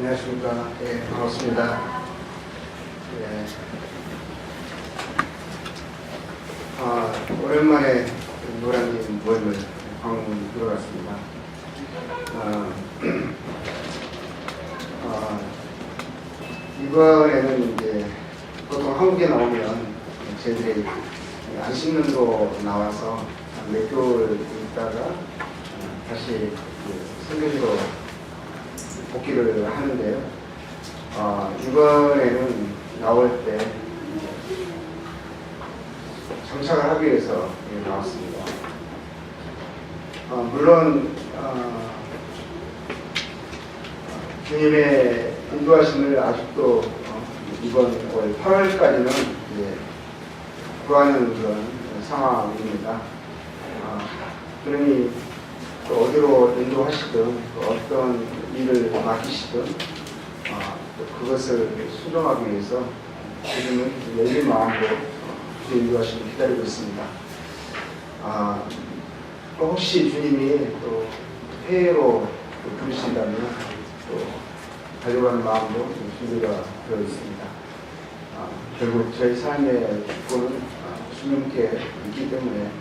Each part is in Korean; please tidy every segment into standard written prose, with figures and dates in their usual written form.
안녕하십니까. 예, 반갑습니다. 예. 오랜만에 노량진 모임을 방문 들어갔습니다. 이번에는 이제 보통 한국에 나오면 저희들이 안식년으로 나와서 몇 개월 있다가 다시 선교지로 복귀를 하는데요. 이번에는 나올 때 정착을 하기 위해서 나왔습니다. 물론 주님의 인도하심을 아직도 이번 올 8월까지는 구하는 그런 상황입니다. 그러니 또 어디로 인도하시든 어떤 일을 맡기시든 그것을 수정하기 위해서 지금은 열린 마음으로 주의 인도하심을 기다리고 있습니다. 혹시 주님이 또 해외로 부르신다면 또 가져가는 마음으로 준비가 되어 있습니다. 결국 저희 삶의 축복은 주님께 있기 때문에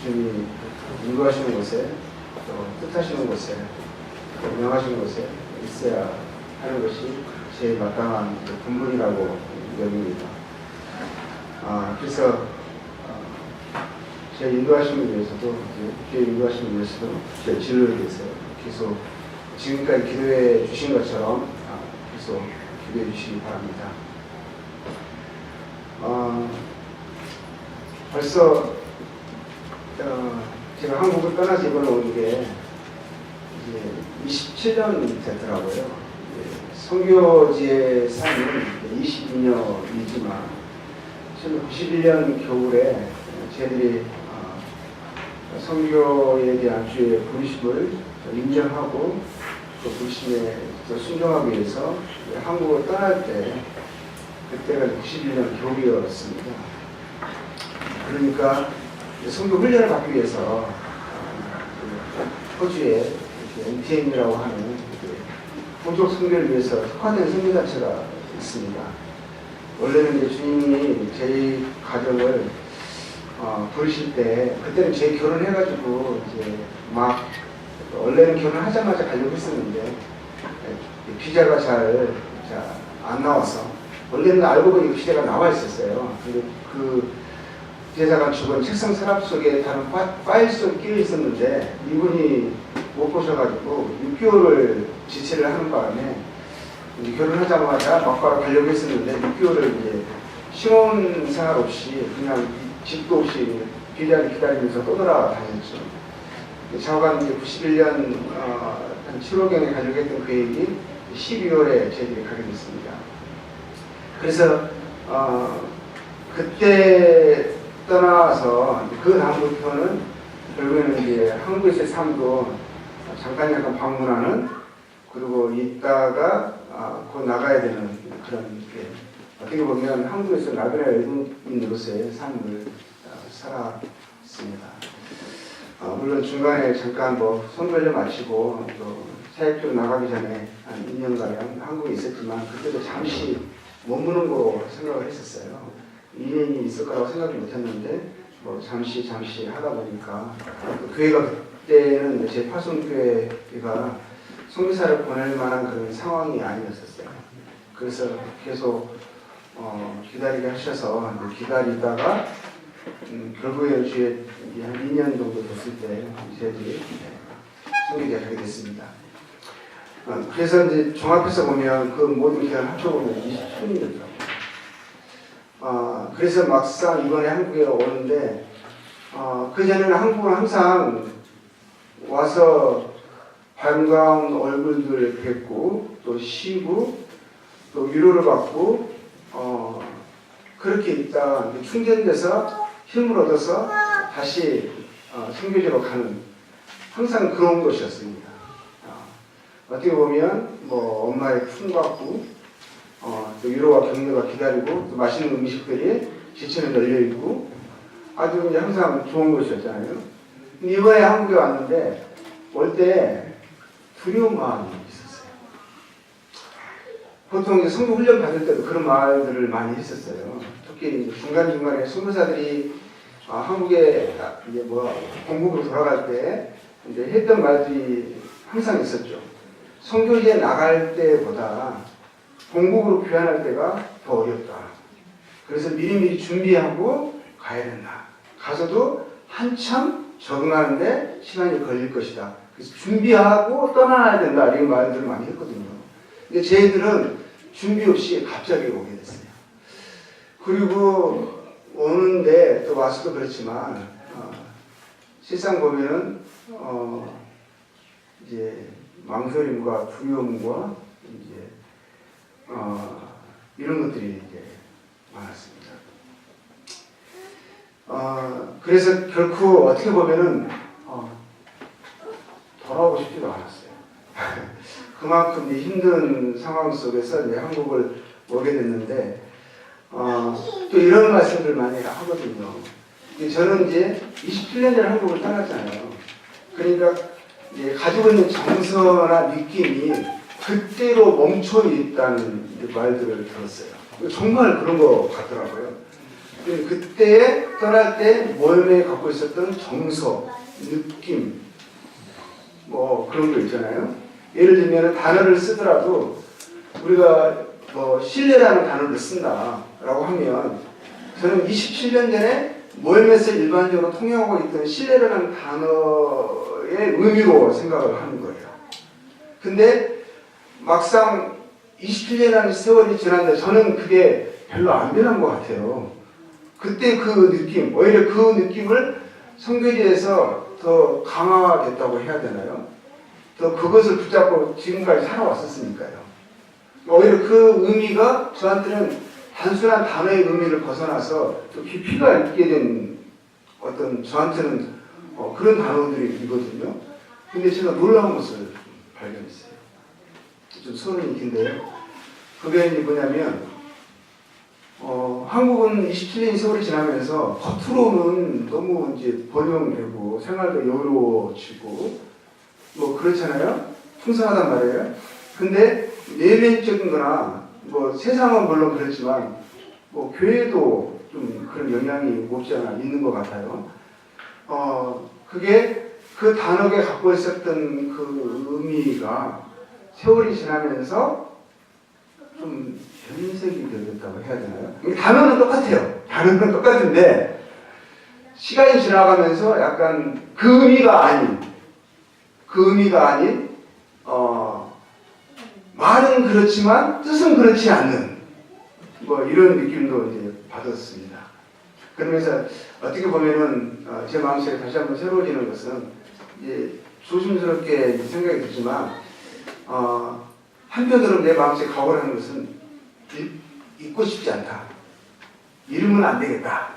주님이 인도하시는 곳에 또 뜻하시는 곳에 또 명하시는 곳에 있어야 하는 것이 제일 마땅한 본분이라고 여깁니다. 그래서 제 인도하심을 위해서도 주의 인도하심을 위해서도 제 진로에 대해서 계속 지금까지 기도해 주신 것처럼 계속 기도해 주시기 바랍니다. 벌써 제가 한국을 떠나서 이번에 온 게 이제 27년 되더라고요. 선교지의 삶은 22년이지만 91년 겨울에 저희들이 선교에 대한 주의 부르심을 인정하고 그 부르심에 순종하기 위해서 한국을 떠날 때 그때가 91년 겨울이었습니다. 그러니까 선교 훈련을 받기 위해서 호주에 NTM이라고 하는 호족 선교를 위해서 특화된 선교단체가 있습니다. 원래는 이제 주님이 저희 가정을 부르실 때 그때는 제 결혼해가지고 이제 막 원래는 결혼하자마자 가려고 했었는데 비자가 잘 안 나와서 원래는 알고 보니 비자가 나와 있었어요. 근데 그 비자가 죽은 책상 서랍 속에 다른 파일 속에 끼어 있었는데 이분이 못 보셔가지고 6개월을 지체를 하는 바람에 결혼하자마자 막바로 가려고 했었는데 6개월을 이제 신혼 생활 없이 그냥 집도 없이 비자를 기다리면서 떠돌아다녔죠. 좌우간 이제 91년 한 7월경에 가려고 했던 계획이 12월에 저희들이 가게 됐습니다. 그래서 그때 떠나서 그 다음부터는 결국에는 이제 한국에서의 삶도 잠깐 방문하는 그리고 있다가 곧 나가야 되는 그런 어떻게 보면 한국에서 나그네 외국인으로서의 삶을 살았습니다. 물론 중간에 잠깐 선교를 마치고 또 사역지로 나가기 전에 한 2년가량 한국에 있었지만 그때도 잠시 머무는 거로 생각을 했었어요. 2년이 있을 거라고 생각을 못했는데 잠시 하다 보니까 교회가 그때는 제 파송교회가 선교사를 보낼 만한 그런 상황이 아니었었어요. 그래서 계속 기다리게 하셔서 기다리다가 결국에 주에 한 2년 정도 됐을 때 저희들이 선교지에 가게 됐습니다. 그래서 이제 종합해서 보면 그 모든 기간을 합쳐보면 27년이더라고요. 그래서 막상 이번에 한국에 오는데 그전에는 한국은 항상 와서 반가운 얼굴들 뵙고 또 쉬고 또 위로를 받고 그렇게 있다 충전돼서 힘을 얻어서 다시 선교지로 가는 항상 그런 것이었습니다. 어떻게 보면 엄마의 품받고 또 위로와 격려가 기다리고 또 맛있는 음식들이 지천에 널려있고 아주 이제 항상 좋은 곳이었잖아요. 근데 이번에 한국에 왔는데 올 때 두려운 마음이 있었어요. 보통 이제 선교 훈련 받을 때도 그런 말들을 많이 했었어요. 특히 중간중간에 선교사들이 한국에 이제 뭐 본국으로 돌아갈 때 이제 했던 말들이 항상 있었죠. 선교지에 나갈 때보다 본국으로 귀환할 때가 더 어렵다. 그래서 미리미리 준비하고 가야 된다. 가서도 한참 적응하는데 시간이 걸릴 것이다. 그래서 준비하고 떠나야 된다. 이런 말들을 많이 했거든요. 근데 저희들은 준비 없이 갑자기 오게 됐어요. 그리고 오는데 또 와서도 그렇지만 실상 보면은 이제 망설임과 두려움과 이제 이런 것들이 이제 많았습니다. 그래서 결코 어떻게 보면은 돌아오고 싶지도 않았어요. 그만큼 힘든 상황 속에서 이제 한국을 오게 됐는데 또 이런 말씀들 많이 하거든요. 저는 이제 27년 전에 한국을 떠났잖아요. 그러니까 이제 가지고 있는 정서나 느낌이 그때로 멈춰 있다는 말들을 들었어요. 정말 그런 거 같더라고요. 그때 떠날 때 몸에 갖고 있었던 정서, 느낌, 뭐 그런 거 있잖아요. 예를 들면 단어를 쓰더라도 우리가 뭐 신뢰라는 단어를 쓴다라고 하면 저는 27년 전에 모임에서 일반적으로 통용하고 있던 신뢰라는 단어의 의미로 생각을 하는 거예요. 근데 막상 27년이라는 세월이 지났는데 저는 그게 별로 안 변한 것 같아요. 그때 그 느낌, 오히려 그 느낌을 선교지에서 더 강화됐다고 해야 되나요? 더 그것을 붙잡고 지금까지 살아왔었으니까요. 오히려 그 의미가 저한테는 단순한 단어의 의미를 벗어나서 또 깊이가 있게 된 어떤 저한테는 그런 단어들이거든요. 근데 제가 놀라운 것을 발견했어요. 좀 소름이 긴데요. 그게 이제 뭐냐면 한국은 27년이 세월이 지나면서 겉으로는 너무 이제 번영되고 생활도 여유로워지고 뭐 그렇잖아요. 풍성하단 말이에요. 근데 내면적인 거나 뭐 세상은 물론 그렇지만 뭐 교회도 좀 그런 영향이 없지 않아 있는 것 같아요. 그게 그 단어에 갖고 있었던 그 의미가 세월이 지나면서 좀 변색이 되었다고 해야 되나요? 단어는 똑같아요. 단어는 똑같은데 시간이 지나가면서 약간 그 의미가 아닌 말은 그렇지만 뜻은 그렇지 않는 뭐 이런 느낌도 이제 받았습니다. 그러면서 어떻게 보면은 제 마음속에 다시 한번 새로워지는 것은 이제 조심스럽게 생각이 들지만 한편으로 내 마음속에 각오하는 것은 잊고 싶지 않다. 잃으면 안 되겠다.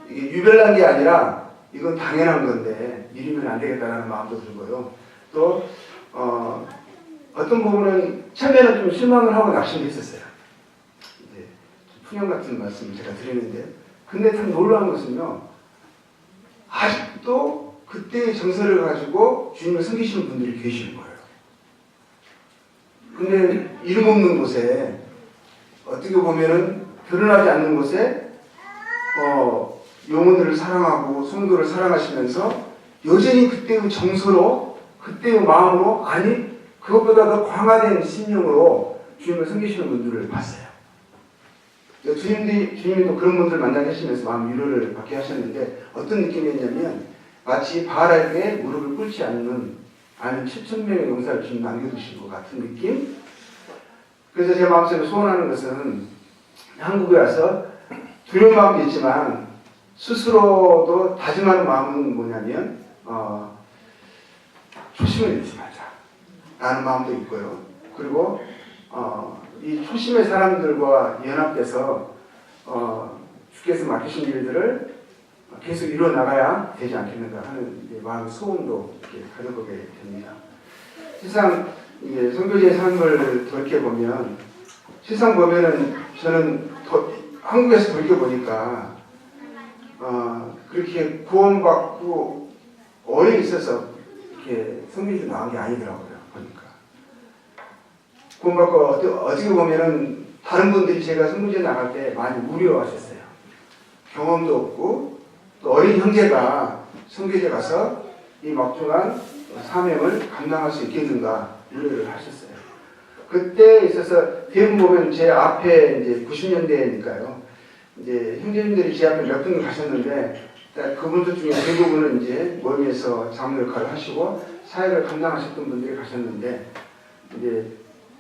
이게 유별난 게 아니라 이건 당연한 건데 잃으면 안 되겠다라는 마음도 들고요. 또 어떤 부분은 처음에는 좀 실망을 하고 낙심을 했었어요. 이제 푸념 같은 말씀을 제가 드리는데, 근데 참 놀라운 것은요, 아직도 그때의 정서를 가지고 주님을 섬기시는 분들이 계시는 거예요. 근데 이름 없는 곳에, 어떻게 보면은 결혼하지 않는 곳에 영혼들을 사랑하고 성도를 사랑하시면서 여전히 그때의 정서로, 그때의 마음으로, 아니 그것보다 더 광화된 심령으로 주님을 섬기시는 분들을 봤어요. 주님도 그런 분들 만나계시면서 마음 위로를 받게 하셨는데 어떤 느낌이었냐면 마치 바알에게 무릎을 꿇지 않는 7,000명의 용사를 주님 남겨두신 것 같은 느낌? 그래서 제 마음속에 소원하는 것은 한국에 와서 두려운 마음도 있지만 스스로도 다짐하는 마음은 뭐냐면 초심을 잃지 말자 라는 마음도 있고요. 그리고 이 초심의 사람들과 연합돼서 주께서 맡기신 일들을 계속 이루어나가야 되지 않겠는가 하는 마음의 소원도 이렇게 가져보게 됩니다. 세상 선교지의 삶을 돌이켜보면, 세상 보면은 저는 한국에서 돌이켜보니까 그렇게 구원받고 오래 있어서 이렇게 선교지 나온 게 아니더라고요. 보니까 구원받고 어떻게 보면은 다른 분들이 제가 선교제 나갈 때 많이 우려하셨어요. 경험도 없고 또 어린 형제가 선교제 가서 이 막중한 사명을 감당할 수 있겠는가 우려를 하셨어요. 그때 있어서 대부분 보면 제 앞에 이제 90년대니까요. 이제 형제님들이 제 앞에 몇 분 가셨는데 그분들 중에 대부분은 이제 모임에서 장로 역할을 하시고 사역을 감당하셨던 분들이 가셨는데 이제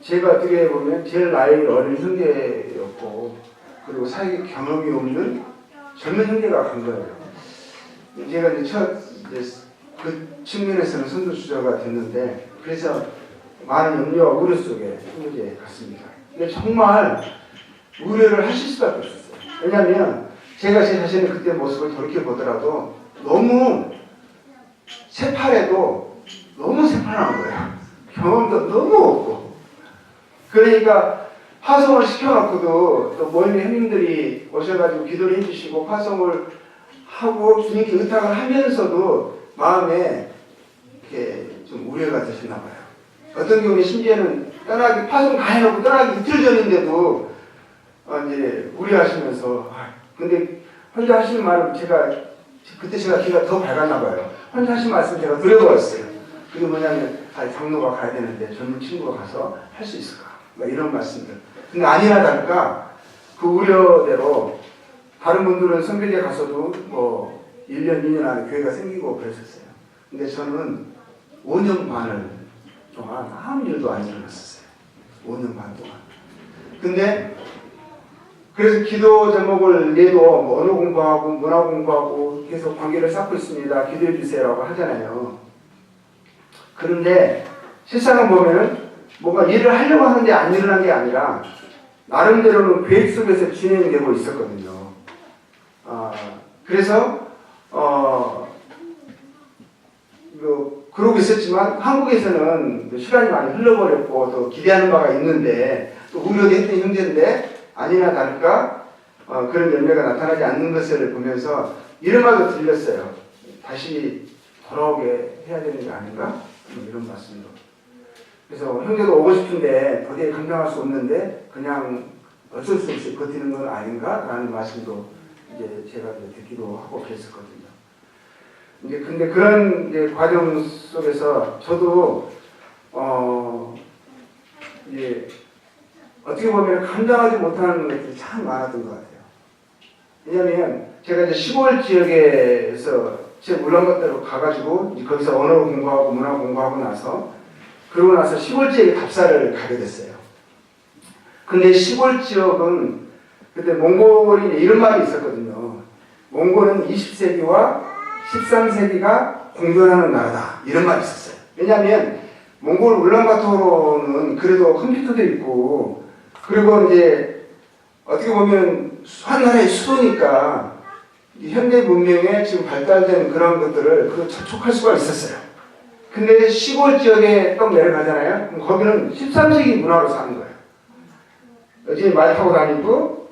제가 어떻게 보면 제일 나이 어린 형제였고 그리고 사역 경험이 없는 젊은 형제가 간 거예요. 제가 이제 그 측면에서는 선두주자가 됐는데 그래서 많은 염려와 우려 속에 선교제에 갔습니다. 근데 정말 우려를 하실 수밖에 없었어요. 왜냐하면 제가 제 자신의 그때 모습을 돌이켜보더라도 너무 새파래도 너무 새파란 거예요. 경험도 너무 없고. 그러니까 파송을 시켜놓고도 또 모임의 형님들이 오셔가지고 기도를 해주시고 파송을 하고 주님께 의탁을 하면서도 마음에 이렇게 좀 우려가 되셨나 봐요. 어떤 경우에 심지어는 떠나기, 파송 다 해놓고 떠나기 이틀 전인데도 이제 우려하시면서 근데 혼자 하시는 말은 그때 제가 귀가 더 밝았나 봐요. 혼자 하신 말씀 제가 두려워했어요. 그게 뭐냐면 장로가 가야 되는데 젊은 친구가 가서 할 수 있을까? 막 이런 말씀들. 근데 아니나 다를까 그 우려대로 다른 분들은 선교제 가서도 뭐 1년, 2년 안에 교회가 생기고 그랬었어요. 근데 저는 5년 반을 동안 아무 일도 안 일어났었어요. 5년 반 동안. 근데 그래서 기도 제목을 내도 뭐 언어 공부하고 문화 공부하고 계속 관계를 쌓고 있습니다. 기도해 주세요라고 하잖아요. 그런데 실상은 보면은 뭔가 일을 하려고 하는데 안 일어난 게 아니라 나름대로는 계획 속에서 진행되고 있었거든요. 그래서 그러고 있었지만 한국에서는 시간이 많이 흘러버렸고 또 기대하는 바가 있는데 또 우려도 했던 형제인데 아니나 다를까 그런 열매가 나타나지 않는 것을 보면서 이런 말도 들렸어요. 다시 돌아오게 해야 되는 게 아닌가? 이런 말씀도. 그래서 형제도 오고 싶은데 도저히 감당할 수 없는데 그냥 어쩔 수 없이 버티는 건 아닌가? 라는 말씀도 이제 제가 듣기도 하고 그랬었거든요. 이제 근데 그런 이제 과정 속에서 저도 이제 어떻게 보면 감당하지 못하는 것들이 참 많았던 것 같아요. 왜냐하면 제가 이제 시골 지역에서 제 울란바토르로 가가지고 거기서 언어 공부하고 문화 공부하고 나서 그러고 나서 시골 지역에 답사를 가게 됐어요. 근데 시골 지역은 그때 몽골이 이런 말이 있었거든요. 몽골은 20세기와 13세기가 공존하는 나라다. 이런 말이 있었어요. 왜냐하면 몽골 울란바토르는 그래도 컴퓨터도 있고 그리고 이제 어떻게 보면 한 나라의 수도니까 현대 문명에 지금 발달된 그런 것들을 접촉할 수가 있었어요. 근데 시골 지역에 딱 내려가잖아요. 그럼 거기는 13세기 문화로 사는 거예요. 여기 말 타고 다니고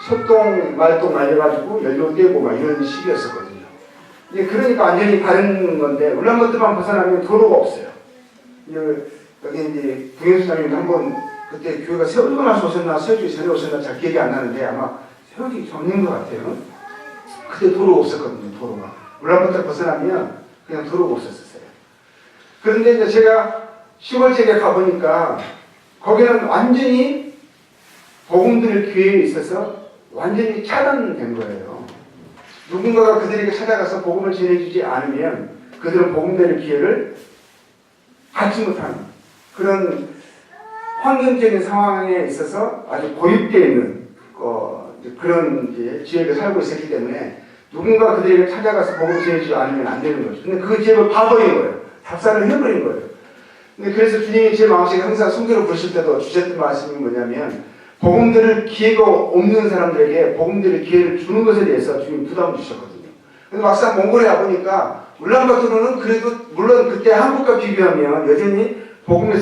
소똥, 말똥 말려가지고 연료 떼고 막 이런 시기였었거든요. 이제 그러니까 완전히 다른 건데 울란바토르만 벗어나면 도로가 없어요. 여기 이제 부경수장님도 한번 그때 교회가 세우고 나서 오셨나 세우기 전에 오셨나 잘 기억이 안 나는데 아마 세우기 전인 것 같아요. 그때 도로가 없었거든요. 도로가. 울란바토르 벗어나면 그냥 도로가 없었어요. 그런데 이제 제가 시골 지역에 가보니까 거기는 완전히 복음 들을 기회에 있어서 완전히 차단된 거예요. 누군가가 그들에게 찾아가서 복음을 전해주지 않으면 그들은 복음 들을 기회를 갖지 못하는 그런 환경적인 상황에 있어서 아주 고립되어 있는 그런 이제 지역에 살고 있었기 때문에 누군가 그들에게 찾아가서 복음을 전해주지 않으면 안 되는 거죠. 근데 그 지역을 봐버린 거예요. 답사를 해버린 거예요. 근데 그래서 주님이 제 마음속에 항상 성경을 부르실 때도 주셨던 말씀이 뭐냐면 복음 들을 기회가 없는 사람들에게 복음 들을 기회를 주는 것에 대해서 주님이 부담을 주셨거든요. 근데 막상 몽골에 와보니까 울란바토르는 그래도 물론 그때 한국과 비교하면 여전히 복음에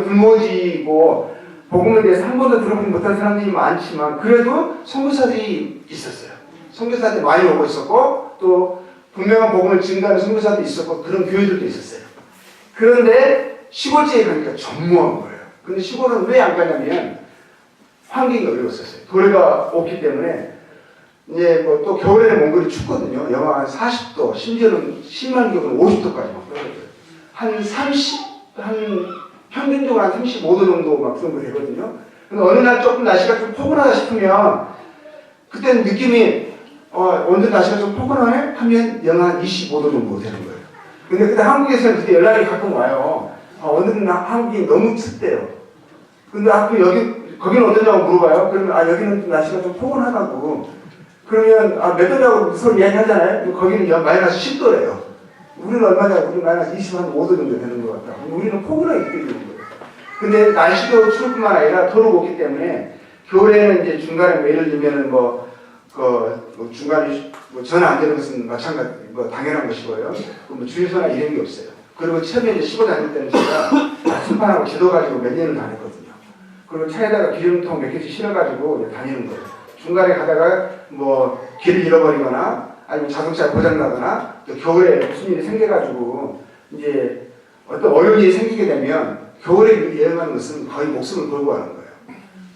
불모지고 복음에 대해서 한 번도 들어보지 못한 사람들이 많지만 그래도 선교사들이 있었어요. 선교사들이 많이 오고 있었고 또 분명한 복음을 증가하는 선교사도 있었고 그런 교회들도 있었어요. 그런데 시골지에 가니까 전무한 거예요. 근데 시골은 왜 안 가냐면 환경이 어려웠었어요. 도래가 없기 때문에 이제 뭐 또 겨울에는 몽골이 춥거든요. 영하 한 40도, 심지어는 심한 경우는 50도까지 막 떨어져요. 한 평균적으로 한 35도 정도 막 정도 되거든요. 근데 어느 날 조금 날씨가 좀 포근하다 싶으면 그때는 느낌이 오늘 날씨가 좀 포근하네? 하면 영하 25도 정도 되는 거예요. 근데 그때 한국에서는 그때 연락이 가끔 와요. 오늘은 한국이 너무 춥대요. 근데 거기는 어떠냐고 물어봐요. 그러면 여기는 날씨가 좀 포근하다고. 그러면 몇 도냐고 서로 이야기 하잖아요. 거기는 마이너스 10도래요. 우리는 얼마냐고, 우리는 마이너스 25도 정도 되는 것 같다. 우리는 포근하게 느껴지는 거예요. 근데 날씨도 추울 뿐만 아니라 도로가 없기 때문에 겨울에는 이제 중간에 예를 들면은 중간에 전화 안 되는 것은 마찬가지, 당연한 것이고요. 주유소나 이런 게 없어요. 그리고 처음에 이제 시골 다닐 때는 제가 순판하고 지도 가지고 몇 년을 다녔거든요. 그리고 차에다가 기름통 몇 개씩 실어가지고 다니는 거예요. 중간에 가다가 길을 잃어버리거나 아니면 자동차 고장나거나 또 겨울에 무슨 일이 생겨가지고 이제 어떤 어려움이 생기게 되면 겨울에 여행하는 것은 거의 목숨을 걸고 하는 거예요.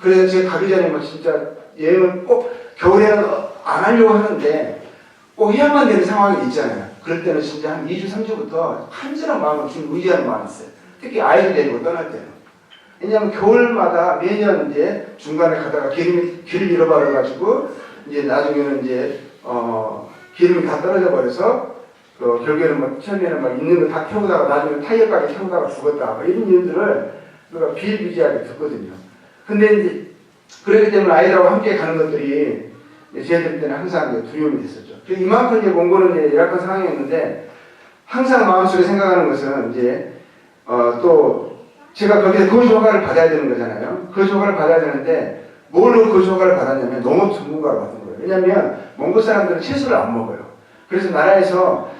그래서 제가 가기 전에 진짜 여행을 꼭 겨울에는 안 하려고 하는데 꼭 해야만 되는 상황이 있잖아요. 그럴 때는 진짜 한 2주, 3주부터 간절한 마음을 좀 의지하는 마음이 있어요. 특히 아이들 데리고 떠날 때는. 왜냐하면 겨울마다 매년 이제 중간에 가다가 길을 잃어버려가지고 이제 나중에는 이제 기름이 다 떨어져 버려서 결국에는 처음에는 있는 거 다 태우다가 나중에 타이어까지 태우다가 죽었다 이런 일들을 우리가 비일비재하게 듣거든요. 근데 이제 그렇기 때문에 아이들하고 함께 가는 것들이 저희들 때는 항상 두려움이 됐었죠. 그래서 이만큼 이제 몽골은 이제 열악한 상황이었는데 항상 마음속에 생각하는 것은 이제 또 제가 거기서 거주 허가를 받아야 되는 거잖아요. 거주 허가를 받아야 되는데 뭘로 거주 허가를 받았냐면 농업 전문가를 받은 거예요. 왜냐하면 몽골 사람들은 채소를 안 먹어요. 그래서 나라에서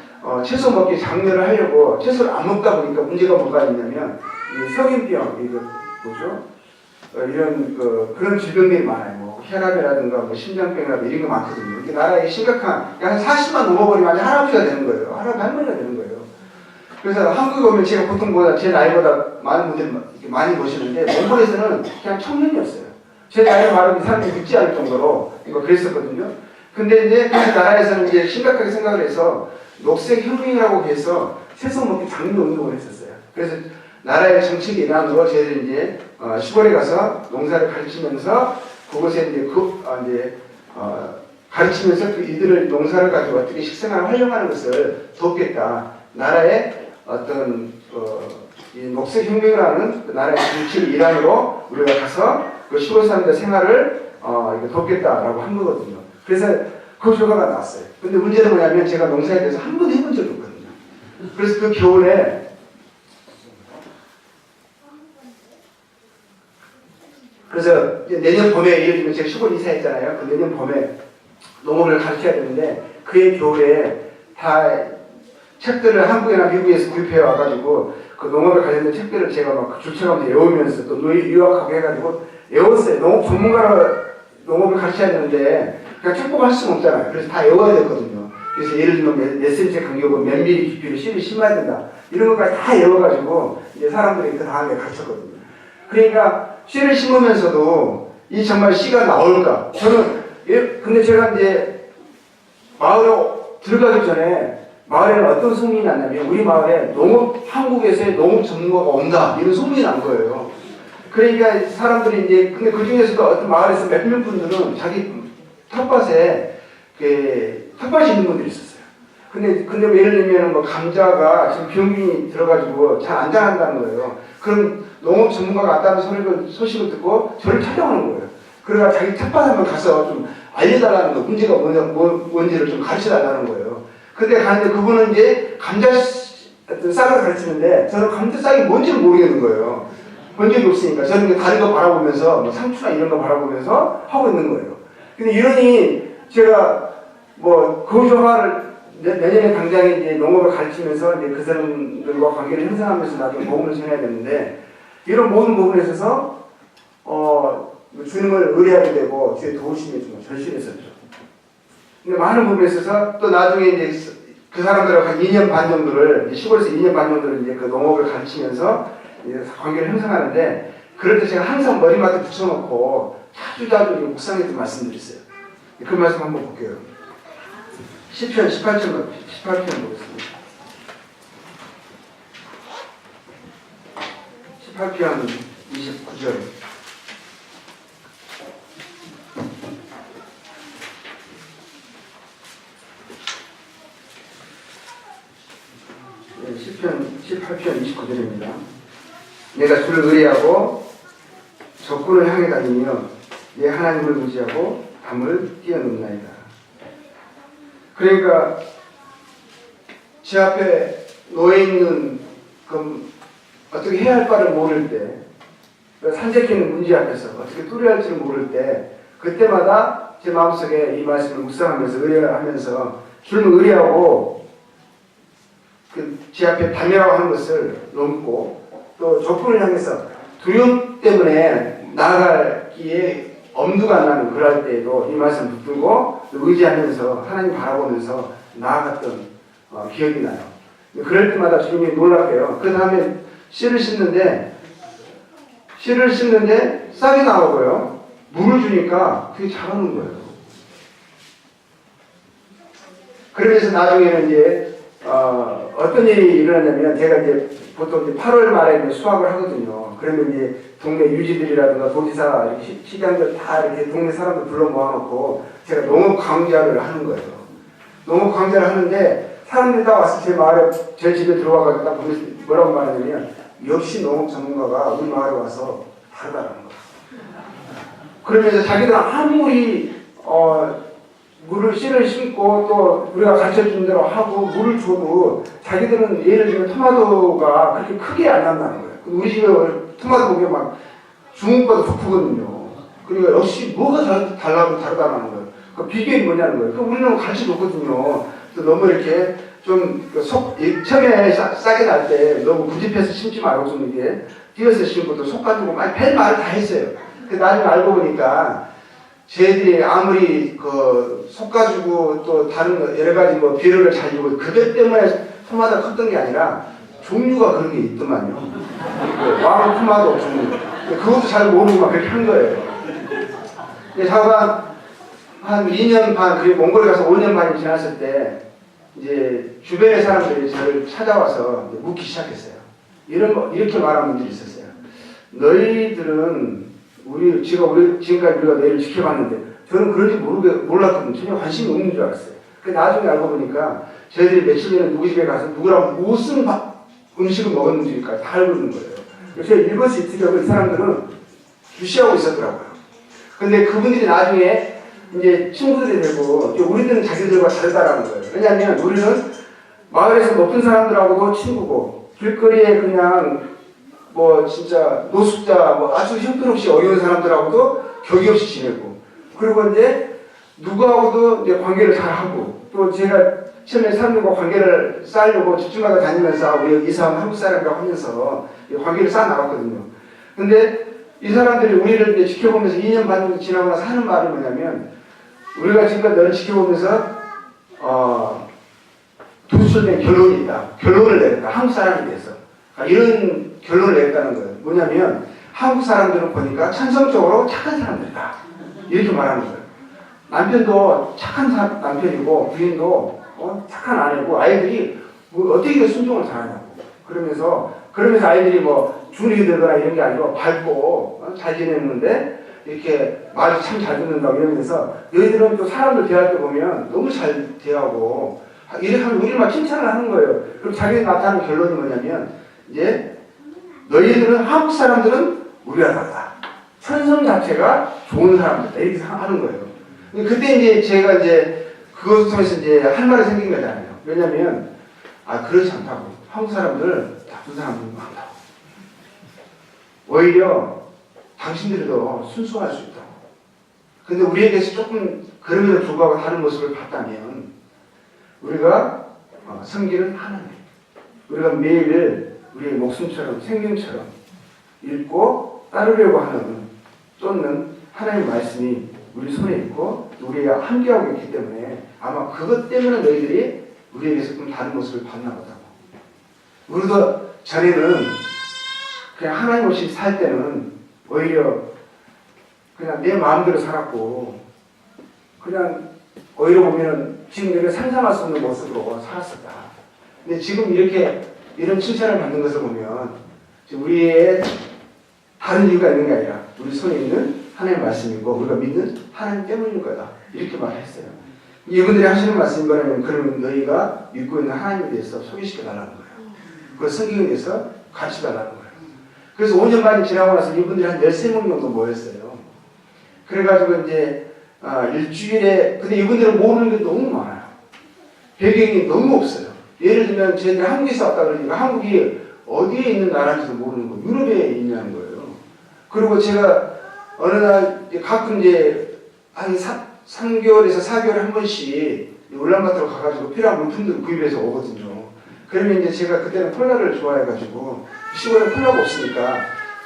채소 먹기 장려를 하려고 채소를 안 먹다 보니까 문제가 뭐가 있냐면 성인병, 이런 그런 질병들이 많아요. 혈압이라든가 심장병이라든가 이런 거 많거든요. 이렇게 나라에 심각한 한 40만 넘어버리면 할아버지가 되는 거예요. 할머니가 되는 거예요. 그래서 한국에 오면 제가 보통보다 제 나이보다 많은 분들이 많이 보시는데 몽골에서는 그냥 청년이었어요. 제 나이를 말하면 이 사람들이 믿지 않을 정도로 그랬었거든요. 근데 이제 그 나라에서는 이제 심각하게 생각을 해서 녹색 혁명이라고 해서 채소 먹기 장려 운동을 했었어요. 그래서 나라의 정책의 일환으로 저희들이 이제 시골에 가서 농사를 가르치면서 그곳에 이제 가르치면서 이들을 농사를 가지고 어떻게 식생활을 활용하는 것을 돕겠다. 나라의 어떤 이 녹색 혁명이라는 나라의 정책의 일환으로 우리가 가서 그 시골 사람들 생활을 돕겠다라고 한 거거든요. 그래서 그 결과가 나왔어요. 근데 문제는 뭐냐면 제가 농사에 대해서 한 번도 해본 적이 없거든요. 그래서 그 겨울에 그래서 내년 봄에 예를 들면 제가 시골 이사했잖아요. 그 내년 봄에 농업을 가르쳐야 되는데 그해 겨울에 다 책들을 한국이나 미국에서 구입해 와가지고 그 농업에 관련된 책들을 제가 줄쳐가면서 외우면서 또 유학하고 해가지고 외웠어요. 농업 전문가로 농업을 가르쳐야 되는데 그냥 책 보고 할 수는 없잖아요. 그래서 다 외워야 되거든요. 그래서 예를 들면 몇 센치 간격으로 몇 미리 깊이로 씨를 심어야 된다. 이런 것까지 다 외워가지고 이제 사람들이 그 다음에 가르쳤거든요. 그러니까 씨를 심으면서도 이 정말 씨가 나올까? 근데 제가 이제 마을에 들어가기 전에 마을에는 어떤 소문이 났냐면 우리 마을에 한국에서의 농업 전문가가 온다 이런 소문이 난 거예요. 그러니까 사람들이 이제 근데 그 중에서도 어떤 마을에서 몇몇 분들은 자기 텃밭에 텃밭이 있는 분들이 있었어요. 근데 예를 들면 감자가 지금 병균이 들어가지고 잘 안 자란다는 거예요. 그럼 농업 전문가가 왔다는 소식을 듣고 저를 찾아오는 거예요. 그래가 자기 텃밭 한번 가서 좀 알려달라는 거, 문제가 뭔지를 좀 가르쳐달라는 거예요. 근데 가는데 그분은 이제 감자 싹을 가르치는데 저는 감자 싹이 뭔지를 모르겠는 거예요. 본 적이 없으니까. 저는 다른 거 바라보면서 상추나 이런 거 바라보면서 하고 있는 거예요. 근데 이러니 제가 거주화를 내년에 당장에 이제 농업을 가르치면서 이제 그 사람들과 관계를 형성하면서 나도 모험을 전해야 되는데 이런 모든 부분에 있어서 주님을 의뢰하게 되고 주의 도우심에 좀 절실했었죠. 근데 많은 부분에 있어서 또 나중에 이제 그 사람들하고 한 2년 반 정도를 시골에서 2년 반 정도를 이제 그 농업을 가르치면서 이제 관계를 형성하는데 그럴 때 제가 항상 머리맡에 붙여놓고 자주 묵상해서 말씀드렸어요. 그 말씀 한번 볼게요. 시편 18편 보겠습니다. 18편 29절. 시편 18편 29절입니다. 내가 주를 의뢰하고 적군을 향해 다니며 내 하나님을 의지하고 밤을 뛰어넘나이다. 그러니까 제 앞에 놓여있는 어떻게 해야 할 바를 모를 때, 산적해있는 문제 앞에서 어떻게 뚫어야 할지를 모를 때, 그때마다 제 마음속에 이 말씀을 묵상하면서 의뢰하면서 주를 의뢰하고 제 앞에 담이라고 하는 것을 넘고 또 적군을 향해서 두려움 때문에 나아가기에 엄두가 안 나는 그럴 때에도 이 말씀을 붙들고 의지하면서 하나님 바라보면서 나아갔던 기억이 나요. 그럴 때마다 주님이 놀랍게요. 그 다음에 씨를 씻는데 싹이 나오고요. 물을 주니까 그게 자라는 거예요. 그러면서 나중에는 이제 어떤 일이 일어나냐면 제가 이제 보통 이제 8월 말에 이제 수확을 하거든요. 그러면 이제 동네 유지들이라든가 도지사, 시장들 다 이렇게 동네 사람들 불러 모아놓고 제가 농업 강좌를 하는 거예요. 농업 강좌를 하는데 사람들이 딱 와서 제 마을에, 제 집에 들어와가지고 딱 보면서 뭐라고 말하냐면 역시 농업 전문가가 우리 마을에 와서 다르다는 거예요. 그러면서 자기들은 아무리 물을 씨를 심고 또 우리가 가르쳐준 대로 하고 물을 줘도 자기들은 예를 들면 토마토가 그렇게 크게 안 난다는 거예요. 우리 집에 토마토 보면 막 중국보다 더 크거든요. 그러니까 역시 뭐가 다르다는 거예요. 그 비결이 뭐냐는 거예요. 그 우리는 가르쳐줬거든요. 너무 이렇게 좀 처음에 싹이 날 때 너무 고집해서 심지 말고 좀 이렇게 뛰어서 심고 또 속 가지고 막 별 말을 다 했어요. 근데 나중에 알고 보니까 쟤들이 아무리 속 가지고 또 다른 여러 가지 비료를 잘 주고 그것 때문에 토마토가 컸던 게 아니라 종류가 그런 게 있더만요. 왕 토마토 종류. 그것도 잘 모르고 막 그렇게 한 거예요. 제가 한 2년 반, 그리고 몽골에 가서 5년 반이 지났을 때 이제 주변의 사람들이 저를 찾아와서 묻기 시작했어요. 이렇게 말하는 분들이 있었어요. 너희들은 지금까지 우리가 너희를 지켜봤는데 저는 그런지 몰랐거든요. 전혀 관심이 없는 줄 알았어요. 나중에 알고 보니까 저희들이 며칠 전에 누구 집에 가서 누구랑 무슨 음식을 먹었는지까지 다 알고 있는 거예요. 그래서 일거수일투족을 이 사람들은 주시하고 있었더라고요. 근데 그분들이 나중에 이제 친구들이 되고 우리들은 자기들과 다르다라는 거예요. 왜냐하면 우리는 마을에서 높은 사람들하고도 친구고 길거리에 그냥 진짜 노숙자 아주 형편없이 어려운 사람들하고도 격이 없이 지내고 그리고 이제 누구하고도 이제 관계를 잘 하고 또 제가 처음에 사람들과 관계를 쌓으려고 집중하다 다니면서 우리 이 사람 한국 사람이라고 하면서 관계를 쌓아 나갔거든요. 근데 이 사람들이 우리를 이제 지켜보면서 2년 반 정도 지나고 나서 하는 말이 뭐냐면 우리가 지금까지 너를 지켜보면서 도출된 결론이 있다. 결론을 내렸다. 한국 사람에 대해서. 이런 결론을 내렸다는 거예요. 뭐냐면 한국 사람들은 보니까 천성적으로 착한 사람들이다. 이렇게 말하는 거예요. 남편도 착한 남편이고 부인도 착한 아내고 아이들이 어떻게 순종을 잘하냐고. 그러면서 아이들이 중립이 되거나 이런 게 아니고 밝고 잘 지냈는데 이렇게 말도 참 잘 듣는다고 이러면서 너희들은 또 사람들 대할 때 보면 너무 잘 대하고 이렇게 하면 우리를 막 칭찬을 하는 거예요. 그리고 자기가 나타나는 결론이 뭐냐면 이제 너희들은 한국 사람들은 우리가 다르다. 천성 자체가 좋은 사람들이다. 이렇게 하는 거예요. 그때 이제 제가 이제 그것을 통해서 이제 할 말이 생긴 거잖아요. 왜냐면 그렇지 않다고. 한국 사람들 나쁜 사람들 많다고. 오히려 당신들이 더 순수할 수 있다고. 근데 우리에게서 조금 그럼에도 불구하고 다른 모습을 봤다면 우리가 섬기는 하나님. 우리가 매일 우리의 목숨처럼 생명처럼 읽고 따르려고 하는 쫓는 하나님의 말씀이 우리 손에 있고 우리가 함께하고 있기 때문에 아마 그것 때문에 너희들이 우리에게서 좀 다른 모습을 봤나 보다고. 우리도 전에는 그냥 하나님 없이 살 때는 오히려 그냥 내 마음대로 살았고, 그냥 오히려 보면은 지금 내가 상상할 수 없는 모습으로 살았었다. 근데 지금 이렇게 이런 칭찬을 받는 것을 보면 우리의 다른 이유가 있는 게 아니라 우리 손에 있는 하나님의 말씀이고 우리가 믿는 하나님 때문일 거다. 이렇게 말했어요. 이분들이 하시는 말씀이 뭐냐면, 그러면 너희가 믿고 있는 하나님에 대해서 소개시켜 달라는 거예요. 그 성경에 대해서 가르쳐 달라는 거예요. 그래서 5년 반이 지나고 나서 이분들이 한 13명 정도 모였어요. 그래가지고 이제 일주일에, 근데 이분들은 모르는 게 너무 많아요. 배경이 너무 없어요. 예를 들면 저희들이 한국에서 왔다 그러니까 한국이 어디에 있는 나라인지도 모르는 거예요. 유럽에 있냐는 거예요. 그리고 제가 어느 날 가끔 이제 한 3개월에서 4개월에 한 번씩 울란바토로 가가지고 필요한 물품들을 구입해서 오거든요. 그러면 이제 제가 그때는 콜라를 좋아해가지고 시골에 콜라가 없으니까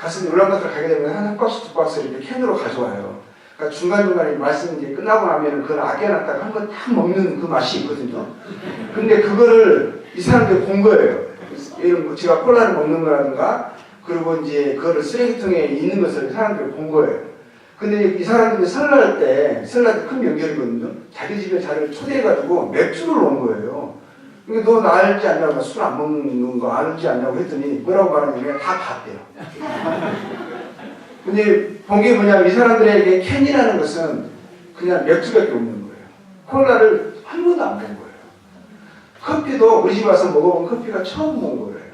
가서 울란바토로 가게 되면 한 박스, 2박스 이렇게 캔으로 가져와요. 그러니까 중간중간에 말씀 이제 끝나고 나면 그걸 아껴놨다가 한 번 딱 먹는 그 맛이 있거든요. 근데 그거를 이 사람들이 본 거예요. 제가 콜라를 먹는 거라든가, 그리고 이제 그거를 쓰레기통에 있는 것을 사람들이 본 거예요. 근데 이 사람들이 설날 때 큰 명절이거든요. 자기 집에 자기를 초대해가지고 맥주를 놓은 거예요. 그러니까 너 나 알지 않냐고, 술 안 먹는 거 알지 않냐고 했더니 뭐라고 말하냐면 다 봤대요. 근데 본 게 뭐냐면 이 사람들에게 캔이라는 것은 그냥 맥주밖에 없는 거예요. 콜라를 한 번도 안 본 거예요. 커피도 우리 집 와서 먹어본 커피가 처음 먹은 거예요.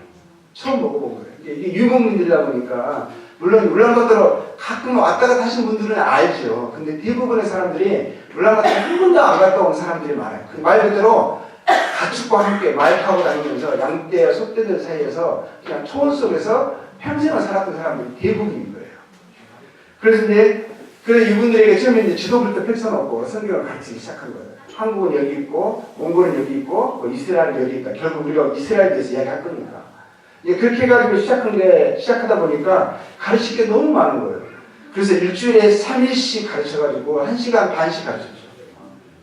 처음 먹어본 거예요. 이게 유목민들이다 보니까, 물론 울란바토로 가끔 왔다 갔다 하신 분들은 알죠. 근데 대부분의 사람들이 울란바토로 한 번도 안 갔다 온 사람들이 많아요. 말 그대로 가축과 함께 말 타고 다니면서 양떼와 소떼들 사이에서 그냥 초원 속에서 평생을 살았던 사람들이 대부분인 거예요. 그래서 이분들에게 처음에 이제 지도부터 펼쳐놓고 성경을 가르치기 시작한 거예요. 한국은 여기 있고, 몽골은 여기 있고, 뭐 이스라엘은 여기 있다. 결국 우리가 이스라엘에 대해서 이야기할 거니까. 그렇게 해가지고 시작하다 보니까 가르칠 게 너무 많은 거예요. 그래서 일주일에 3일씩 가르쳐가지고 1시간 반씩 가르쳤죠.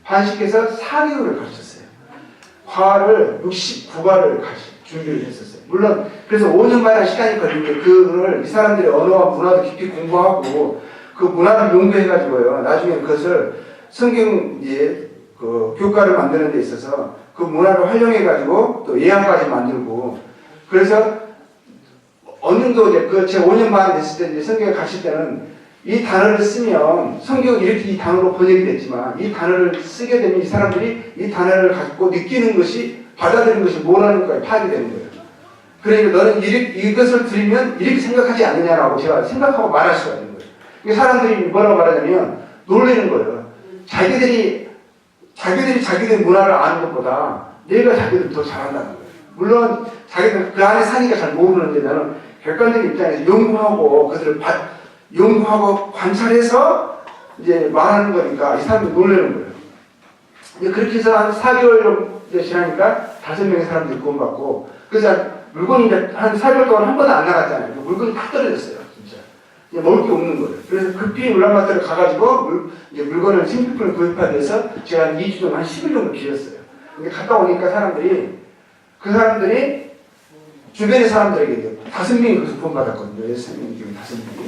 반씩해서 4개월을 가르쳤어요. 과를 69과를 준비를 했었어요. 물론 그래서 5년 반의 시간이 걸리는데 그걸 이 사람들의 언어와 문화도 깊이 공부하고 그 문화를 연구해가지고요. 나중에 그것을 성경 이제 그 교과를 만드는 데 있어서 그 문화를 활용해가지고 또 예화까지 만들고, 그래서 어느 정도 이제 그 제가 5년 반 됐을 때 이제 성경을 가르칠 때는 이 단어를 쓰면 성경은 이렇게 이 단어로 번역이 됐지만 이 단어를 쓰게 되면 이 사람들이 이 단어를 갖고 느끼는 것이, 받아들이는 것이 뭐라는 거에 파악이 되는 거예요. 그러니까 너는 이것을 들으면 이렇게 생각하지 않느냐라고 제가 생각하고 말할 수가 있는 거예요. 그러니까 사람들이 뭐라고 말하냐면 놀라는 거예요. 자기들이 자기들 문화를 아는 것보다 내가 자기들 더 잘한다는 거예요. 물론 자기들 그 안에 사니까 잘 모르는데 나는 객관적인 입장에서 연구하고 관찰해서 이제 말하는 거니까 이 사람들이 놀라는 거예요. 이제 그렇게 해서 한 4개월 정도 지나니까 5명의 사람들이 구원받고, 그래서 물건이 이제 한 4개월 동안 한 번도 안 나갔잖아요. 물건이 다 떨어졌어요. 진짜. 이제 먹을 게 없는 거예요. 그래서 급히 울란바토를 가가지고 이제 물건을 생필품을 구입하기 위해서 제가 한 2주 동안 한 10일 정도 빌렸어요. 근데 갔다 오니까 그 사람들이 주변의 사람들에게 5명이 거기서 구원받았거든요. 6명 중에 5명이.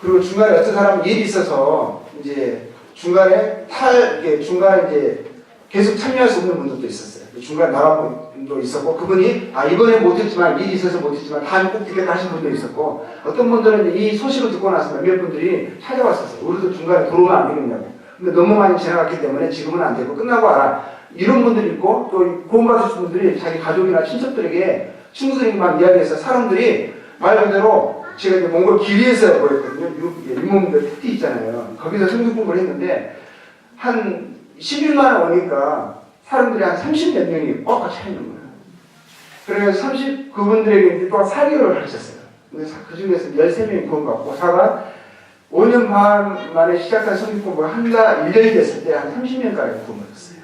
그리고 중간에 어떤 사람은 일이 있어서 이제 중간에 이제 계속 참여할 수 없는 분들도 있었어요. 중간에 나간 분도 있었고, 그분이 이번에 못했지만, 일이 있어서 못했지만 다음에 꼭 듣겠다 하신 분도 있었고, 어떤 분들은 이 소식을 듣고 나서 몇 분들이 찾아왔었어요. 우리도 중간에 들어오면 안 되겠냐고. 근데 너무 많이 지나갔기 때문에 지금은 안 되고 끝나고 와라. 이런 분들이 있고, 또 구원받으신 분들이 자기 가족이나 친구들에게 막 이야기해서 사람들이 말 그대로 제가 이제 몽골 길이에서 보였거든요. 유목민들 특티 있잖아요. 거기서 성경 공부를 했는데 한 10일 만에 오니까 사람들이 한 30몇 명이 꽉꽉 차 있는 거예요. 그래서 그분들에게 이제 또 4개월을 가르쳤어요. 근데 그 중에서 13명이 구원받고 5년 반 만에 시작한 성경 공부가 1년이 됐을 때 한 30명까지 구원받았어요.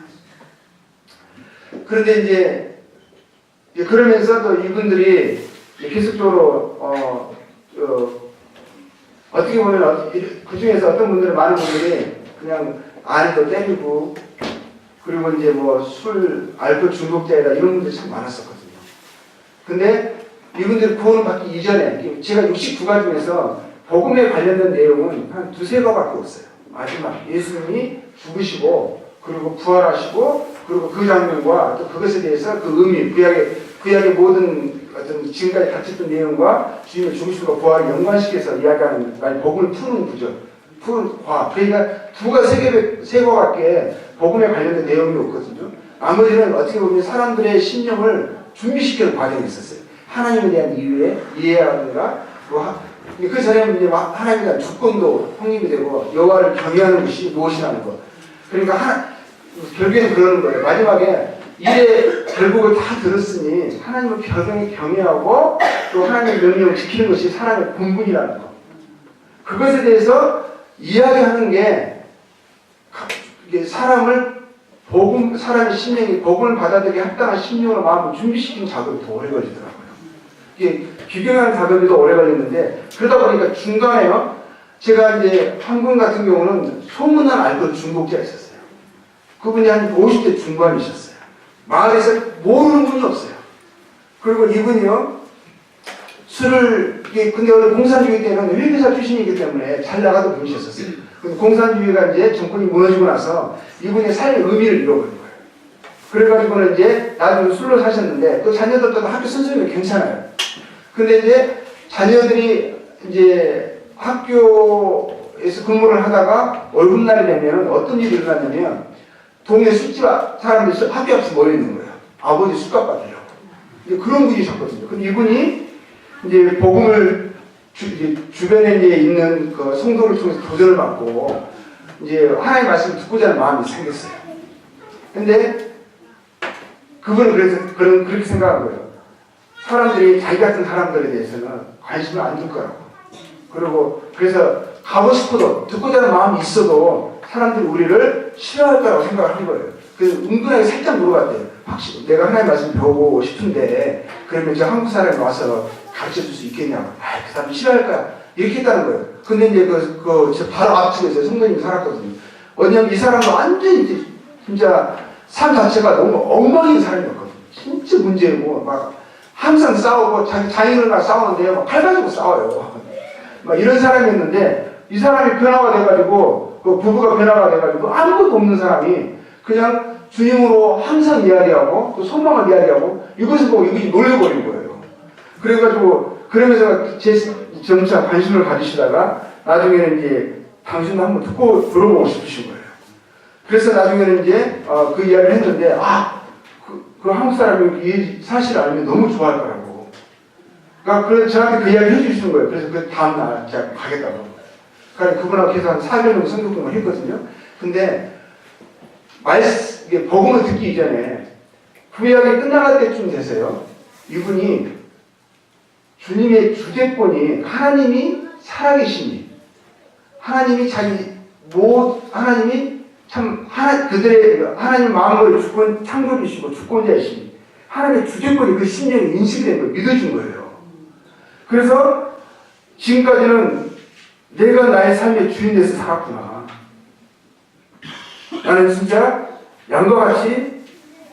그런데 이제 그러면서 또 이분들이 계속적으로 어떻게 보면 그 중에서 어떤 분들은 많은 분들이 그냥 아내도 때리고, 그리고 이제 뭐 알코올 중독자이다 이런 분들이 참 많았었거든요. 근데 이분들이 구원을 받기 이전에 제가 69가 중에서 복음에 관련된 내용은 한 두세 가밖에 없어요. 마지막 예수님이 죽으시고 그리고 부활하시고 그리고 그 장면과 또 그것에 대해서 그 의미, 구약의 모든 어떤 지금까지 가르쳤던 내용과 주님의 죽으심과 부활을 연관시켜서 이야기하는 복음을 푸는 구조, 푸는 과학. 그러니까 세 과밖에 복음에 관련된 내용이 없거든요. 나머지는 어떻게 보면 사람들의 심령을 준비시키는 과정이 있었어요. 하나님에 대한 이해라든가 그 전에는 이제 하나님에 대한 주권도 확립이 되고 여호와를 경외하는 것이 무엇이라는 것. 그러니까 결국에는 그러는 거예요. 마지막에 일의 결국을 다 들었으니 하나님을 경외하고 또 하나님의 명령을 지키는 것이 사람의 본분이라는 것. 그것에 대해서 이야기하는 게 사람의 심령이 복음을 받아들이기 합당한 심령으로 마음을 준비시키는 작업이 더 오래 걸리더라고요. 이게 규경하는 작업이 더 오래 걸렸는데 그러다 보니까 중간에요. 제가 이제 한 분 같은 경우는 소문난 알코올 중독자 있었어요. 그분이 한 50대 중반이셨어요. 마을에서 모르는 분이 없어요. 그리고 이분이요. 근데 원래 공산주의 때는 회계사 출신이기 때문에 잘 나가던 분이셨었어요. 근데 공산주의가 이제 정권이 무너지고 나서 이분의 삶의 의미를 잃어버린 거예요. 그래가지고는 이제 나중에 술로 사셨는데 그 자녀들도 학교 선생님이 괜찮아요. 근데 이제 자녀들이 이제 학교에서 근무를 하다가 월급날이 되면 어떤 일이 일어났냐면 동네 술집 사람들이 학교 앞에서 모여 있는 거예요. 아버지 술값 받으려고. 그런 분이셨거든요. 근데 이분이 이제 복음을 주변에 이제 있는 그 성도를 통해서 도전을 받고 이제 하나님의 말씀을 듣고자 하는 마음이 생겼어요. 근데 그분은 그렇게 생각한 거예요. 사람들이 자기 같은 사람들에 대해서는 관심을 안 줄 거라고. 그래서 가고 싶어도 듣고자 하는 마음이 있어도 사람들이 우리를 싫어할 거라고 생각을 한 거예요. 그래서 은근하게 살짝 물어봤대요. 확실히 내가 하나님의 말씀 배우고 싶은데 그러면 저 한국 사람이 와서 가르쳐 줄 수 있겠냐고. 그 사람 싫어할 거야. 이렇게 했다는 거예요. 근데 이제 바로 앞집에서 성도님이 살았거든요. 왜냐면 이 사람도 완전히 진짜 삶 자체가 너무 엉망인 사람이었거든요. 진짜 문제고 막 항상 싸우고 자기들과 싸우는데 막 칼 가지고 싸워요. 막 이런 사람이었는데 이 사람이 변화가 돼가지고 그 부부가 변화가 돼가지고 아무것도 없는 사람이 그냥 주님으로 항상 이야기하고 또 소망을 이야기하고 이것을 보고 이것이 놀려버린 거예요. 그러면서 제 점차 관심을 가지시다가 나중에는 이제 당신도 한번 듣고 들어보고 싶으신 거예요. 그래서 나중에는 이제 그 이야기를 했는데 그 한국 사람이 이 사실을 알면 너무 좋아할 거라고. 그래서 저한테 그 이야기를 해주시는 거예요. 그래서 그 다음날 제가 가겠다고. 그러니까 그분하고 계속 한 4개월 정도 성교동을 했거든요. 근데 이게 복음을 듣기 이전에 구약이 끝나갈 때쯤 돼서요. 이분이 주님의 주제권이 하나님이 살아계시니 하나님이 그들의 하나님 마음을 주권 창조주시고 주권자이시니 하나님의 주제권이 그 심령에 인식이 된 걸 믿어준 거예요. 그래서 지금까지는 내가 나의 삶의 주인 돼서 살았구나. 나는 진짜 양과 같이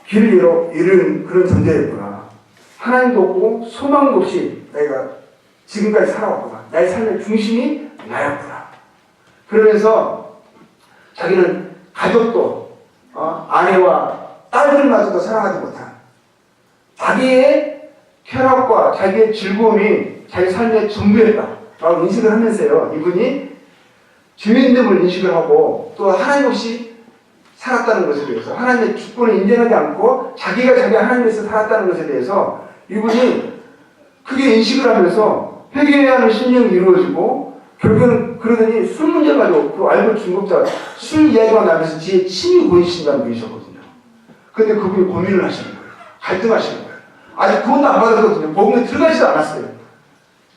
길을 잃은 그런 존재였구나. 하나님도 없고 소망도 없이 내가 지금까지 살아왔구나. 나의 삶의 중심이 나였구나. 그러면서 자기는 가족도 아내와 딸들마저도 사랑하지 못한 자기의 쾌락과 자기의 즐거움이 자기 삶의 전부였다라고 인식을 하면서요. 이분이 주인됨을 인식을 하고 또 하나님 없이 살았다는 것에 대해서 하나님의 주권을 인정하지 않고 자기가 하나님에서 살았다는 것에 대해서 이분이 크게 인식을 하면서 회개해야 하는 심령이 이루어지고 결국은 그러더니 술 문제 가지고 그 알코올 중독자 술 이야기만 나면서 뒤에 침이 보이신다는 분이셨거든요. 근데 그분이 고민을 하시는 거예요. 갈등하시는 거예요. 아직 구원도 안 받았거든요. 복음에 들어가지도 않았어요.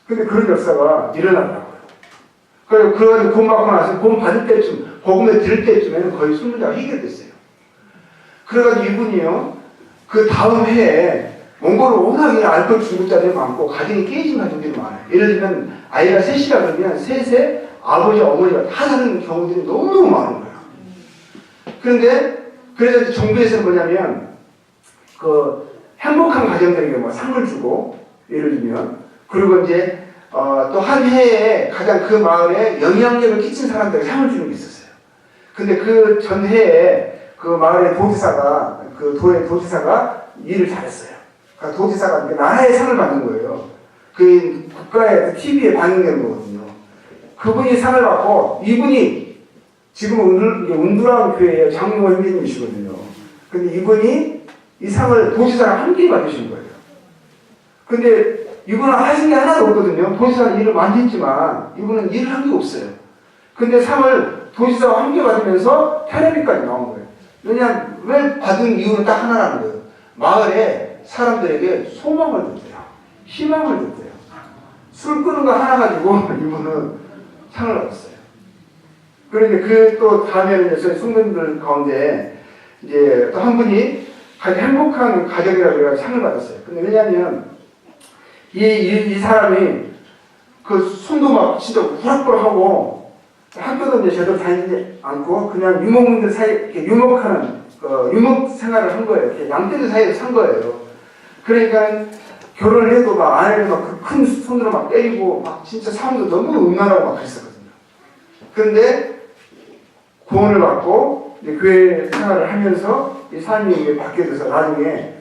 근데 그런 역사가 일어나더라고요. 그래가지고 구원 받고 나서 구원 받을 때쯤 복음에 들을 때쯤에는 거의 술 문제가 해결됐어요. 그래가지고 이분이요. 그 다음 해에 몽골은 워낙에 알코올 중독자들이 많고 가정이 깨진 가정들이 많아요. 예를 들면 아이가 셋이라 그러면 셋에 아버지, 어머니가 다 다른 경우들이 너무너무 많은 거예요. 그런데 그래서 정부에서는 뭐냐면 그 행복한 가정들에게 뭐 상을 주고 예를 들면 그리고 이제 또 한 해에 가장 그 마을에 영향력을 끼친 사람들에게 상을 주는 게 있었어요. 근데 그 전 해에 그 마을의 도지사가, 그 도의 도지사가 일을 잘했어요. 그러니까 도지사가 나라의 상을 받는 거예요. 그 국가의 TV에 방영되는 거거든요. 그분이 상을 받고, 이분이 지금 운두라운 교회의 장로 형제님이시거든요. 근데 이분이 이 상을 도지사랑 함께 받으신 거예요. 근데 이분은 하신 게 하나도 없거든요. 도지사는 일을 많이 했지만 이분은 일을 한 게 없어요. 근데 상을 도지사와 함께 받으면서 테레비까지 나온 거예요. 왜냐하면 왜 받은 이유는 딱 하나라는 거예요. 마을에 사람들에게 소망을 줬대요. 희망을 줬대요. 술 끄는 거 하나 가지고 이분은 상을 받았어요. 그런데 그 또 다음에는 저희 숙명들 가운데 이제 또 한 분이 가장 행복한 가정이라고 해서 상을 받았어요. 근데 왜냐하면 이 사람이 그 손도 막 진짜 우락부락하고 학교도 이제 제대로 다니지 않고 그냥 유목민들 사이 이렇게 유목하는 유목 생활을 한 거예요. 이렇게 양떼들 사이에서 산 거예요. 그러니까 결혼을 해도 막 아내를 막 그 큰 손으로 막 때리고 막 진짜 삶도 너무 음란하고 막 그랬었거든요. 그런데 구원을 받고 이제 교회 생활을 하면서 이 삶이 바뀌게 돼서 나중에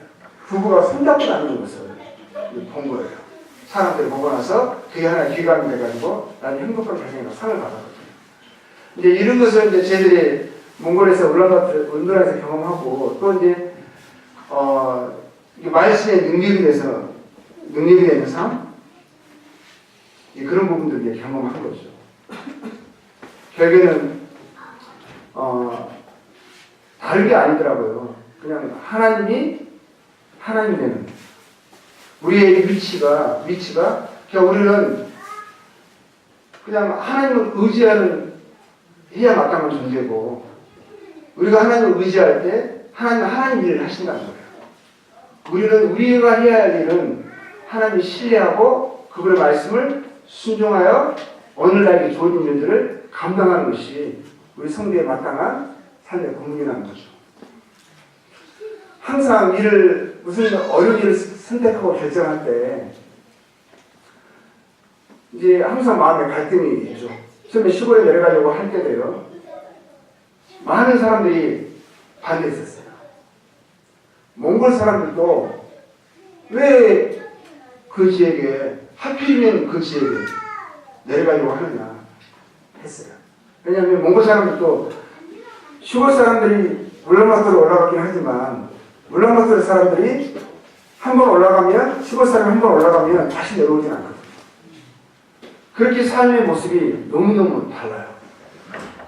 부부가 손잡고 다니는 것을 본 거예요. 사람들이 보고 나서 그게 하나 기감이 돼가지고 나는 행복한 가정이라고 상을 받았거든요. 이제 이런 것을 이제 저희들이 몽골에서 울란바토르에서 경험하고 또 이제 말씀의 능력이 되는 삶 그런 부분들 이제 경험한 거죠. 결국에는 다른 게 아니더라고요. 그냥 하나님이 되는 우리의 위치가 그냥 우리는 그냥 하나님을 의지하는 해야 마땅한 존재고 우리가 하나님을 의지할 때 하나님 일을 하신다는 거예요. 우리는 우리가 해야 할 일은 하나님을 신뢰하고 그분의 말씀을 순종하여 오늘날의 좋은 일들을 감당하는 것이 우리 성도의 마땅한 삶의 본분이라는 거죠. 항상 무슨 어려운 일을 선택하고 결정할 때 이제 항상 마음에 갈등이 있죠. 처음에 시골에 내려가려고 할 때도요. 많은 사람들이 반대했었어요. 몽골 사람들도 왜 그 지역에 하필이면 그 지역에 내려가려고 하느냐 했어요. 왜냐하면 몽골 사람들도 시골 사람들이 울란바토르 올라가긴 하지만 울란바토르 사람들이 한번 올라가면 시골 사람이 한번 올라가면 다시 내려오진 않거든요. 그렇게 삶의 모습이 너무너무 달라요.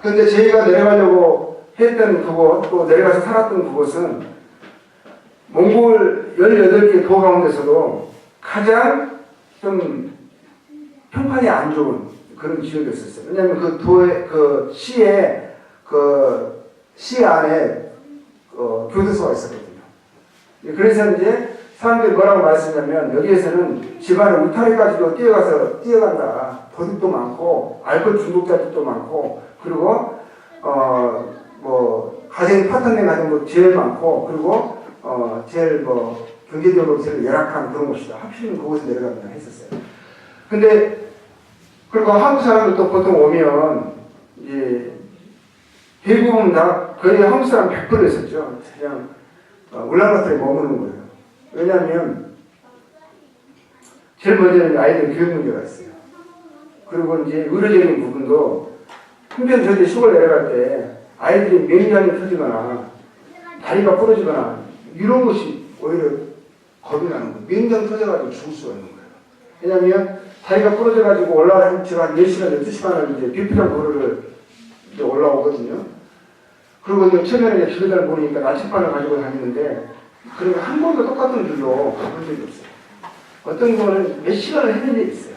그런데 저희가 내려가려고 했던 그곳 또 내려가서 살았던 그곳은 몽골 18개 도 가운데서도 가장 좀 평판이 안 좋은 그런 지역이었어요. 왜냐하면 그 도의 시 안에 교도소가 있었거든요. 그래서 이제 사람들이 뭐라고 말씀하냐면 여기에서는 집안에 울타리까지도 뛰어간다. 도둑도 많고 알코올 중독자들도 많고 그리고 가정이 파탄된 가정도 제일 많고 그리고 제일 경제적으로 제일 열악한 그런 곳이다. 하필이면 그곳에 내려가면 했었어요. 근데 그리고 한국 사람들도 보통 오면 이제 대부분 거의 한국 사람 100% 했었죠. 그냥 울란바토르에 머무는 거예요. 왜냐하면 제일 먼저는 아이들 교육 문제가 있어요. 그리고 이제 의료적인 부분도 한편 저희 시골 내려갈 때 아이들이 맹장이 터지거나 다리가 부러지거나 이런 것이 오히려 겁이 나는 거예요. 맹장 터져가지고 죽을 수가 있는 거예요. 왜냐하면 다리가 부러져가지고 올라가면 제가 한 10시간, 12시간을 이제 비필한 거리를 이제 올라오거든요. 그리고 이제 최근에 길을 보니까 나침반을 가지고 다니는데 그리고 한 번도 똑같은 길로 가본 적이 없어요. 어떤 거는 몇 시간을 했는 적이 있어요.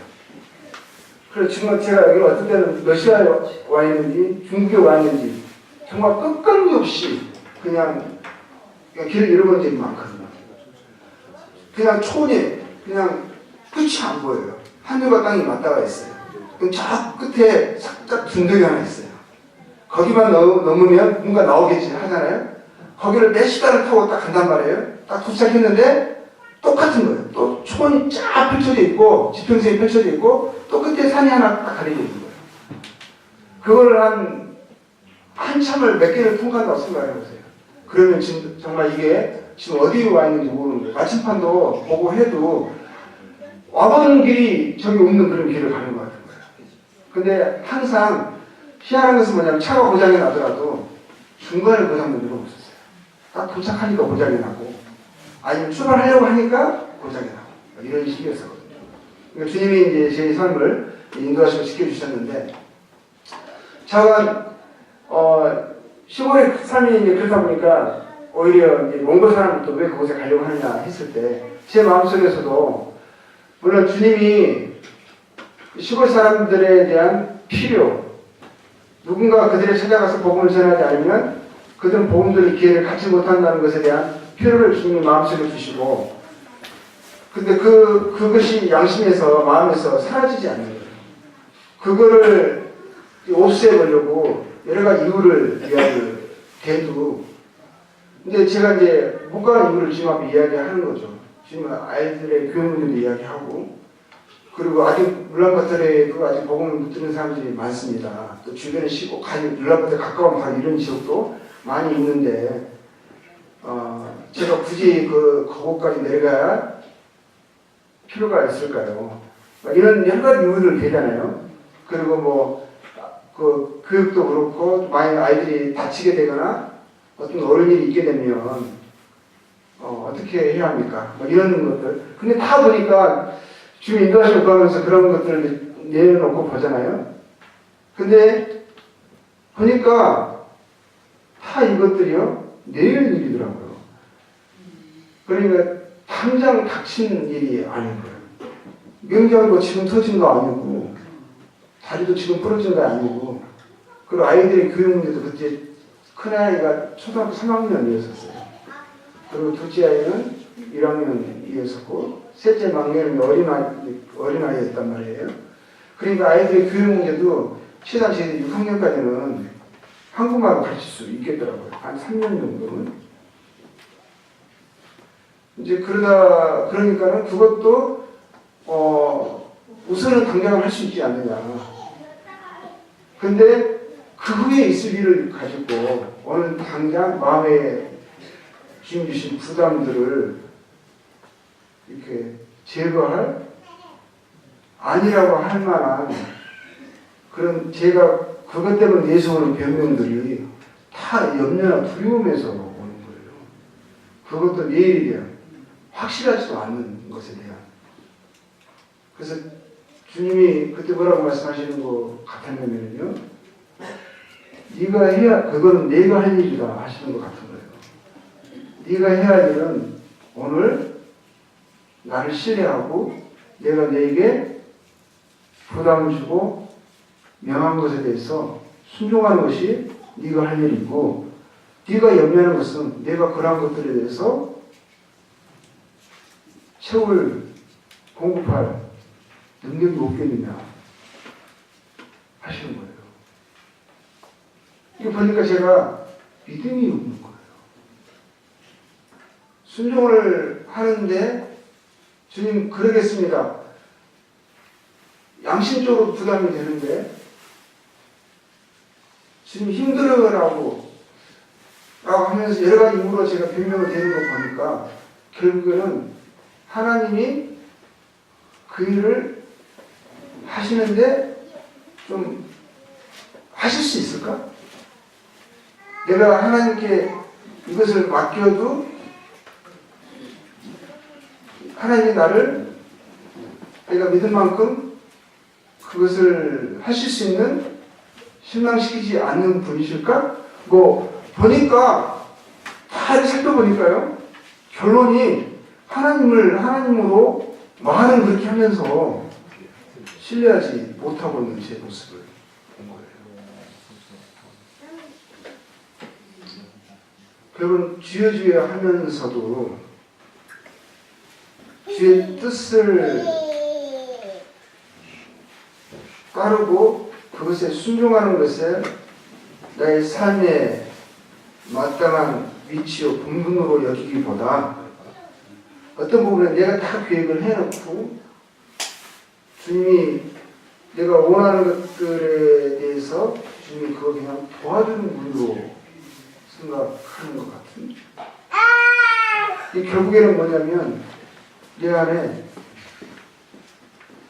그래서 지금 제가 여기 어떤 때는 러시아에 와 있는지 중국에 와 있는지 정말 끝감이 없이 그냥 길을 잃어본 적이 많거든요. 그냥 촌에 그냥 끝이 안 보여요. 하늘과 땅이 맞닿아 있어요. 그럼 저 끝에 살짝 둔덕이 하나 있어요. 거기만 넘으면 뭔가 나오겠지 하잖아요. 거기를 몇 시간을 타고 딱 간단 말이에요. 딱 도착했는데 똑같은 거예요. 또 초원이 쫙 펼쳐져 있고 지평선이 펼쳐져 있고 또 끝에 산이 하나 딱 가려져 있는 거예요. 그걸 한참을 몇 개를 통과한다고 생각해보세요. 그러면 지금 정말 이게 지금 어디에 와 있는지 모르는 거예요. 나침판도 보고 해도 와보는 길이 저기 없는 그런 길을 가는 것 같은 거예요. 근데 항상 희한한 것은 뭐냐면 차가 고장이 나더라도 중간에 고장난 적은 없었어요. 딱 도착하니까 고장이 나고 아니면 출발하려고 하니까 고장이 나고 이런 식이었었거든요. 그러니까 주님이 이제 제 삶을 인도하시고 지켜주셨는데 제가 시골의 삶이 이제 그러다 보니까 오히려 이제 몽골 사람들도 왜 그곳에 가려고 하느냐 했을 때 제 마음속에서도 물론 주님이 시골 사람들에 대한 필요 누군가 그들을 찾아가서 복음을 전하지 않으면 그들은 복음 들을 기회를 갖지 못한다는 것에 대한 필요를 주님이 마음속에 주시고 근데 그것이 양심에서 마음에서 사라지지 않는 거예요. 그거를 없애보려고 여러 가지 이유를 이야기를 대도 근데 제가 이제 못 가는 이유를 주님 앞에 이야기하는 거죠. 주님 아이들의 교육 문제도 이야기하고 그리고 아직 울란바토르에도 아직 복음을 못 듣는 사람들이 많습니다. 또 주변에 시고 울란바토르에 가까운 가 이런 지역도 많이 있는데 제가 굳이 그곳까지 내려가야 필요가 있을까요? 이런 여러 가지 이유를 대잖아요. 그리고 그 교육도 그렇고 만약 아이들이 다치게 되거나 어떤 어려운 일이 있게 되면 어떻게 해야 합니까? 이런 것들. 근데 다 보니까 주님 인도하시고 그러면서 그런 것들을 내려놓고 보잖아요. 근데 보니까 다 이것들이요 내일 일이더라고요. 그러니까 당장 닥친 일이 아닌 거예요. 명장도 지금 터진 거 아니고 다리도 지금 부러진 거 아니고 그리고 아이들의 교육 문제도 그때 큰아이가 초등학교 3학년이었어요. 그리고 둘째 아이는 1학년이었었고 셋째 막내는 어린아이였단 말이에요. 그러니까 아이들의 교육 문제도 최단 제 6학년까지는 한국말을 가르칠 수 있겠더라고요. 한 3년 정도는. 이제 그러니까는 그것도 우선은 당장은 할 수 있지 않느냐. 근데 그 후에 있을 일을 가지고 오늘 당장 마음에 주님 주신 부담들을 이렇게 제거할 아니라고 할 만한 그런 제가 그것 때문에 내세우는 변명들이 다 염려나 두려움에서 오는 거예요. 그것도 내일에 대한 확실하지도 않는 것에 대한. 그래서 주님이 그때 뭐라고 말씀하시는 것 같았냐면요. 네가 해야 그거는 내가 할 일이다 하시는 것 같은 거예요. 네가 해야 할 일은 오늘 나를 신뢰하고 내가 너에게 부담을 주고 명한 것에 대해서 순종하는 것이 네가 할 일이고 네가 염려하는 것은 내가 그러한 것들에 대해서 채울 공급할 능력이 없겠느냐 하시는 거예요. 이거 보니까 제가 믿음이 없는 거예요. 순종을 하는데 주님 그러겠습니다. 양심적으로 부담이 되는데 주님 힘들어라고 하면서 여러 가지 이유로 제가 변명을 드리는 거 보니까 결국에는 하나님이 그 일을 하시는데 좀 하실 수 있을까? 내가 하나님께 이것을 맡겨도 하나님이 나를 내가 믿을 만큼 그것을 하실 수 있는 실망시키지 않는 분이실까? 보니까 다 살펴보니까요. 결론이 하나님으로 말은 그렇게 하면서 신뢰하지 못하고 있는 제 모습을 본 거예요. 결국은 주여 하면서도 주의 뜻을 따르고 그것에 순종하는 것에 나의 삶의 마땅한 위치요 본분으로 여기기보다 어떤 부분에 내가 다 계획을 해놓고 주님이 내가 원하는 것들에 대해서 주님이 그거 그냥 도와주는 분으로 생각하는 것 같은. 이 결국에는 뭐냐면 내 안에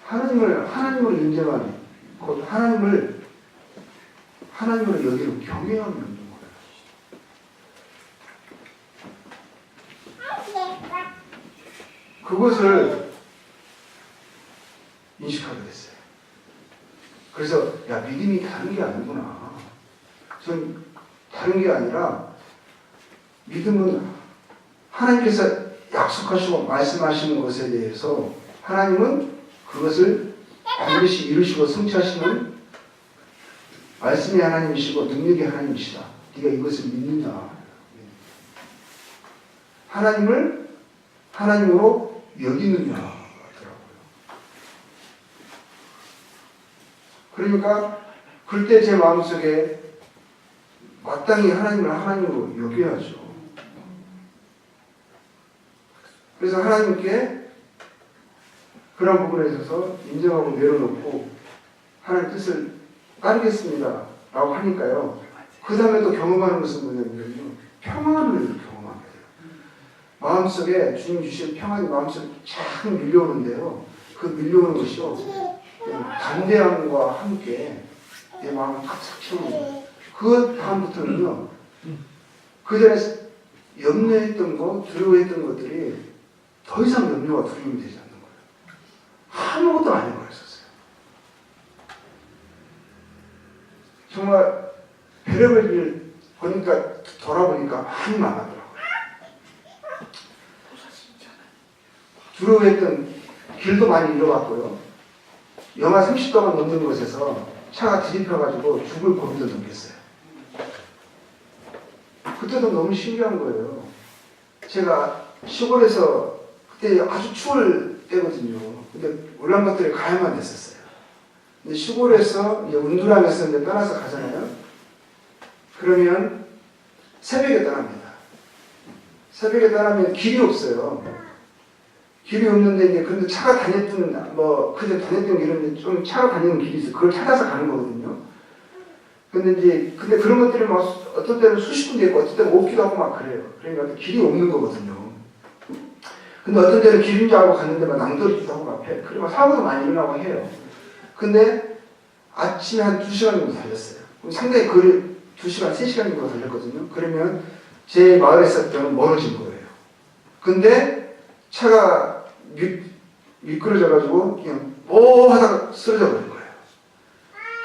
하나님으로 인정하는, 곧 하나님으로 여기는 경외함이 없는 거예요. 그것을 인식하게 됐어요. 그래서 야, 믿음이 다른 게 아니구나. 전 다른 게 아니라 믿음은 하나님께서 약속하시고 말씀하시는 것에 대해서 하나님은 그것을 반드시 이루시고 성취하시는 말씀의 하나님이시고 능력의 하나님이시다. 네가 이것을 믿느냐. 하나님을 하나님으로 여기느냐 하더라고요. 그러니까 그때 제 마음속에 마땅히 하나님을 하나님으로 여겨야죠. 그래서 하나님께 그런 부분에 있어서 인정하고 내려놓고 하나님 뜻을 따르겠습니다 라고 하니까요. 그 다음에 또 경험하는 것은 뭐냐면요, 평안을 경험하게 돼요. 마음속에 주님 주신 평안이 마음속에 쫙 밀려오는데요. 그 밀려오는 것이요, 담대함과 함께 내 마음을 탁탁 채우는 거예요. 그 다음부터는요, 그 전에 염려했던 것, 두려워했던 것들이 더 이상 염려와 두려움이 되지 않는 거예요. 아무것도 아닌 거였었어요. 정말 별의별 보니까, 돌아보니까 많이 많았더라고요. 두려워했던 길도 많이 잃어갔고요. 영하 30도가 넘는 곳에서 차가 뒤집혀가지고 죽을 고비도 넘겼어요. 그때도 너무 신기한 거예요. 제가 시골에서 그때 아주 추울 때거든요. 근데 울란바토르에 가야만 됐었어요. 근데 시골에서 이제 운두랑에서 이제 떠나서 가잖아요. 그러면 새벽에 떠납니다. 새벽에 떠나면 길이 없어요. 길이 없는데 이제 근데 차가 다녔던 그저 다녔던 길은 좀 차가 다니는 길이 있어요. 그걸 찾아서 가는 거거든요. 근데 그런 것들이 막 어떤 때는 수십 군데 있고 어떤 때는 없기도 하고 막 그래요. 그러니까 길이 없는 거거든요. 근데 어떤 때는 길인 줄 알고 갔는데 막 낭떠러지도 하고 막 해. 그리고 사고도 많이 일어나고 해요. 근데 아침에 한 2시간 정도 달렸어요. 상당히 거리 2시간, 3시간 정도 달렸거든요. 그러면 제 마을에 있었던 멀어진 거예요. 근데 차가 미끄러져가지고 그냥 하다가 쓰러져 버린 거예요.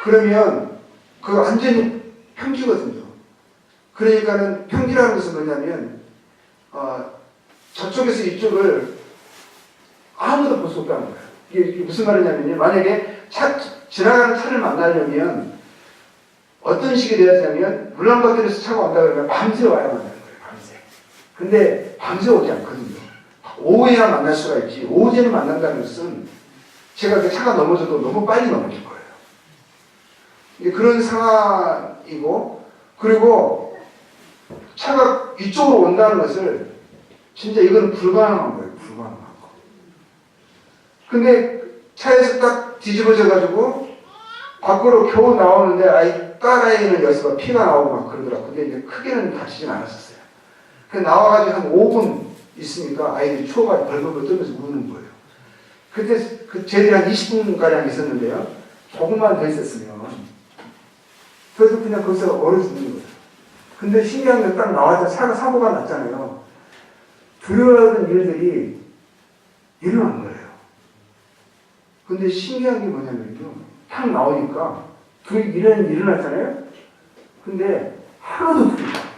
그러면 그 완전히 평지거든요. 그러니까는 평지라는 것은 뭐냐면 저쪽에서 이쪽을 아무도 볼 수 없다는 거예요. 이게 무슨 말이냐면요, 만약에 지나가는 차를 만나려면 어떤 식이 되어야 되냐면 울란바토르에서 차가 온다 그러면 밤새 와야만 하는 거예요. 밤새. 근데 밤새 오지 않거든요. 오후에야 만날 수가 있지. 오후에는 만난다는 것은 제가 그 차가 넘어져도 너무 빨리 넘어질 거예요. 이제 그런 상황이고, 그리고 차가 이쪽으로 온다는 것을 진짜 이건 불가능한 거예요. 불가능한 거. 근데 차에서 딱 뒤집어져가지고 밖으로 겨우 나오는데 딸아이는 여기서 피가 나오고 막 그러더라고요. 근데 이제 크게는 다치진 않았었어요. 그래서 나와가지고 한 5분 있으니까 아이들이 추워가지고 벌벌벌 떨면서 우는 거예요. 그때 쟤들이 한 20분가량 있었는데요. 조금만 더 있었으면 그래서 그냥 거기서 얼어 죽는 거예요. 근데 신기한 건 딱 나와서 사고가 났잖아요. 두려워하던 일들이 일어난 거예요. 근데 신기한 게 뭐냐면요, 딱 나오니까 일은 일어났잖아요. 근데 하나도 두렵지 않은 거예요.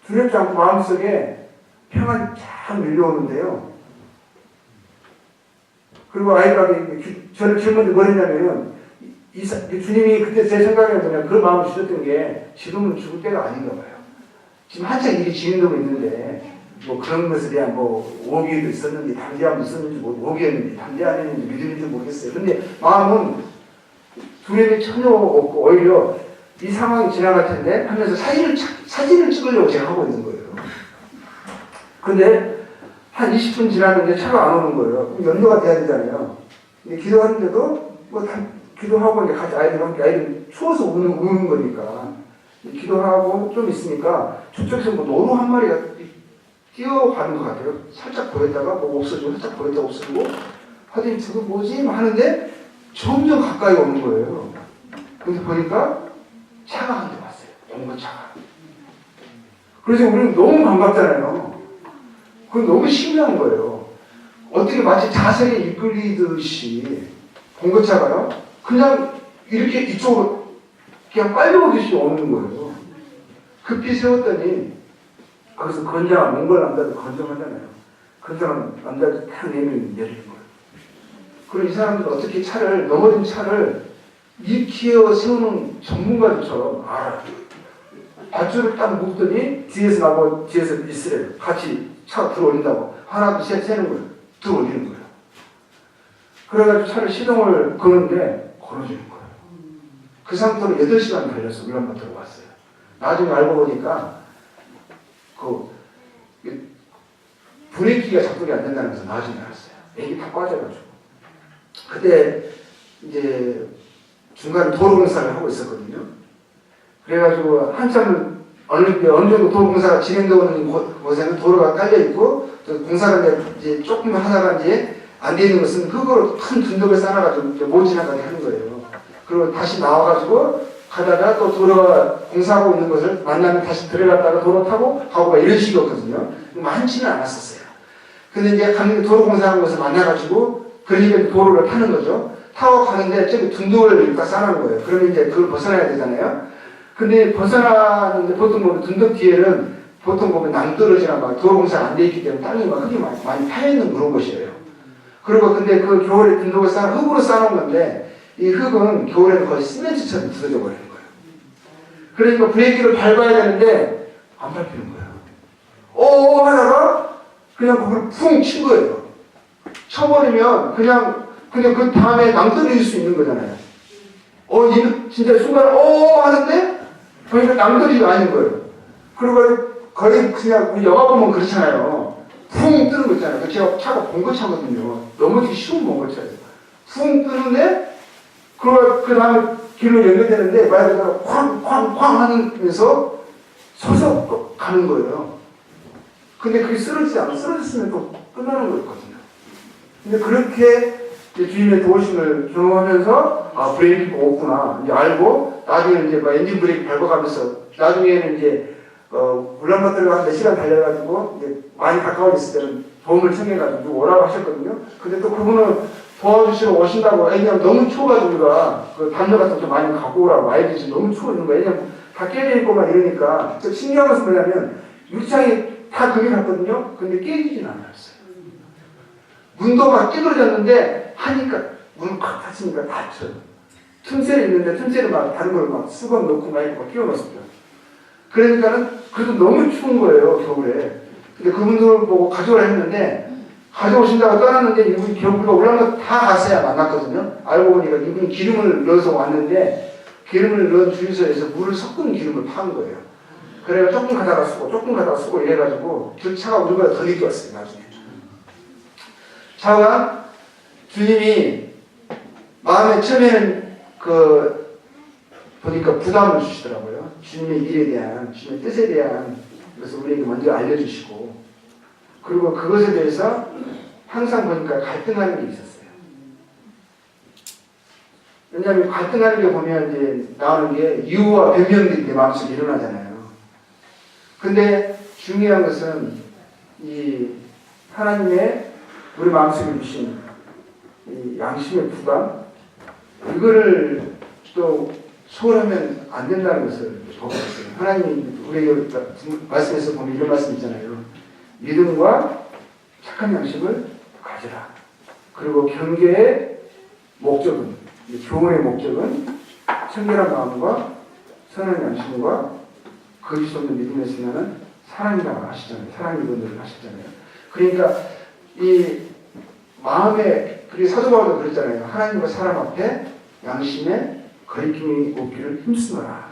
두렵지 않고 마음속에 평안이 쫙 밀려오는데요. 그리고 아이들에게 저를 질문이 뭐랬냐면은, 주님이 그때 제 생각에 뭐냐, 그 마음을 주셨던 게 지금은 죽을 때가 아닌가 봐요. 지금 한창 일이 진행되고 있는데, 그런 것에 대한 오기도 있었는지, 담대함도 있었는지, 오기였는지, 담대함이었는지, 믿음인지 모르겠어요. 근데 마음은 두려움이 전혀 없고, 오히려 이 상황이 지나갈 텐데 하면서 사진을 찍으려고 제가 하고 있는 거예요. 근데 한 20분 지났는데 차가 안 오는 거예요. 그럼 연료가 돼야 되잖아요. 근데 기도하는데도 뭐 다 기도하고 이제 같이 아이들 추워서 우는 거니까 기도하고 좀 있으니까 저쪽에서 뭐 노루 한 마리가 뛰어가는 것 같아요. 살짝 보였다가 뭐 없어지고 살짝 보였다가 없어지고 하더니 저거 뭐지? 하는데 점점 가까이 오는 거예요. 근데 보니까 차가 한 대 왔어요. 연거차가. 그래서 우리는 너무 반갑잖아요. 그건 너무 신기한 거예요. 어떻게 마치 자석에 이끌리듯이 봉고차가요? 그냥 이렇게 이쪽으로 그냥 빨려오듯이 오는 거예요. 급히 세웠더니 거기서 건장한 몽골 남자들 건장하잖아요. 건장한 남자들 딱 내리는 거예요. 그리고 이 사람들은 어떻게 넘어진 차를 일으켜 세우는 전문가들처럼 알아요. 밧줄을 딱 묶더니 뒤에서 나고 뒤에서 있으래요. 같이 차가 들어올린다고. 하나, 둘, 셋 세는 거예요. 들어올리는 거예요. 그래가지고 차를 시동을 거는데 걸어주는 거예요. 그 상태로 8시간 걸려서 울란바토로 왔어요. 나중에 알고 보니까 브레이크가 작동이 안 된다는 것을 나중에 알았어요. 애기 다 빠져가지고. 그때 이제 중간에 도로공사를 하고 있었거든요. 그래가지고 한참 어느 정도 도로공사가 진행되는 곳에는 도로가 깔려있고 공사를 이제 조금 하다가 이제 안 돼 있는 것은 그거로 큰 둔덕을 쌓아가지고 못 지나가게 하는 거예요. 그리고 다시 나와가지고 가다가 또 도로가 공사하고 있는 것을 만나면 다시 들어갔다가 도로 타고 가고 막 이런 식이었거든요. 많지는 않았었어요. 근데 이제 도로 공사하는 것을 만나가지고 그러니까 도로를 타는 거죠. 타고 가는데 저기 둔덕을 일단 쌓아놓은 거예요. 그러면 이제 그걸 벗어나야 되잖아요. 근데 벗어나는데 보통 보면 둔덕 뒤에는 보통 보면 낭떠러지나 막 도로 공사가 안 돼 있기 때문에 땅이 막 흙이 많이 파여있는 그런 곳이에요. 그리고 근데 그 겨울에 둔덕을 흙으로 쌓아놓은 건데 이 흙은 겨울에는 거의 시멘트처럼 굳어져 버리는 거예요. 그러니까 브레이크를 밟아야 되는데 안 밟히는 거예요. 오 하다가 그냥 그걸 쿵 친 거예요. 쳐버리면 그냥 그 다음에 낭떠러질 수 있는 거잖아요. 얘는 진짜 순간 하는데 그러니까 낭떠러지가 아닌 거예요. 그리고 거의 그냥 영화 보면 그렇잖아요. 쿵 뜨는 거 있잖아요. 제가 차가 봉고차거든요. 넘어지기 쉬운 봉고차예요. 쿵 뜨는데 그 다음에 길로 연결되는데 말 그대로 쾅쾅쾅 하면서 서서 가는 거예요. 근데 그게 쓰러졌으면 또 끝나는 거였거든요. 근데 그렇게 주인의 도우심을 경험하면서 브레이크가 없구나 이제 알고 나중에 이제 엔진 브레이크 밟아가면서 나중에는 이제 울란바토르가 한 몇 시간 달려가지고 이제 많이 가까워졌을 때는 도움을 청해가지고 오라고 하셨거든요. 근데 또 그분은 도와주시러 오신다고 왜냐면 너무 추워가지고 우리가 그 담요 같은 거 좀 많이 갖고 오라고 아이들이 너무 추워지는 거예요. 왜냐면 다 깨져 있고 막 이러니까 신기한 것은 뭐냐면 유리창이 다 그게 갔거든요. 근데 깨지진 않았어요. 문도 막 찌그러졌는데 하니까 문을 콱 닫히니까 닫혀요. 틈새를 있는데 틈새를 막 다른 걸 막 수건 넣고 막 이렇게 끼워 넣었어요. 그러니까는 그래도 너무 추운 거예요 겨울에. 근데 그분들 보고 가져오라 했는데 가져오신다고 떠났는데 이분이 결국 올라가서 다 갔어야 만났거든요. 알고 보니까 이분이 기름을 넣어서 왔는데 기름을 넣은 주유소에서 물을 섞은 기름을 파는 거예요. 그래가 조금 가다가 쓰고 이래가지고 그 차가 우리보다 더 늦게 왔어요 나중에. 차가 주님이 마음에 처음에는 보니까 부담을 주시더라고요. 주님의 일에 대한, 주님의 뜻에 대한, 그래서 우리에게 먼저 알려주시고, 그리고 그것에 대해서 항상 보니까 갈등하는 게 있었어요. 왜냐하면 갈등하는 게 보면 이제 나오는 게 이유와 변명들이 내 마음속에 일어나잖아요. 근데 중요한 것은 이 하나님의 우리 마음속에 주신 이 양심의 부담, 이거를 또 소홀하면 안 된다는 것을 보고 있어요. 하나님이 우리에게 말씀에서 보면 이런 말씀 있잖아요. 믿음과 착한 양심을 가지라. 그리고 경계의 목적은, 교훈의 목적은 청결한 마음과 선한 양심과 거짓 없는 믿음에 있으면 사랑이라고 하시잖아요. 사랑이 이분들을 하시잖아요. 그러니까 이 마음에, 그리고 사도 바울도 그랬잖아요. 하나님과 사람 앞에 양심에 거리낌이 없기를 힘쓰노라.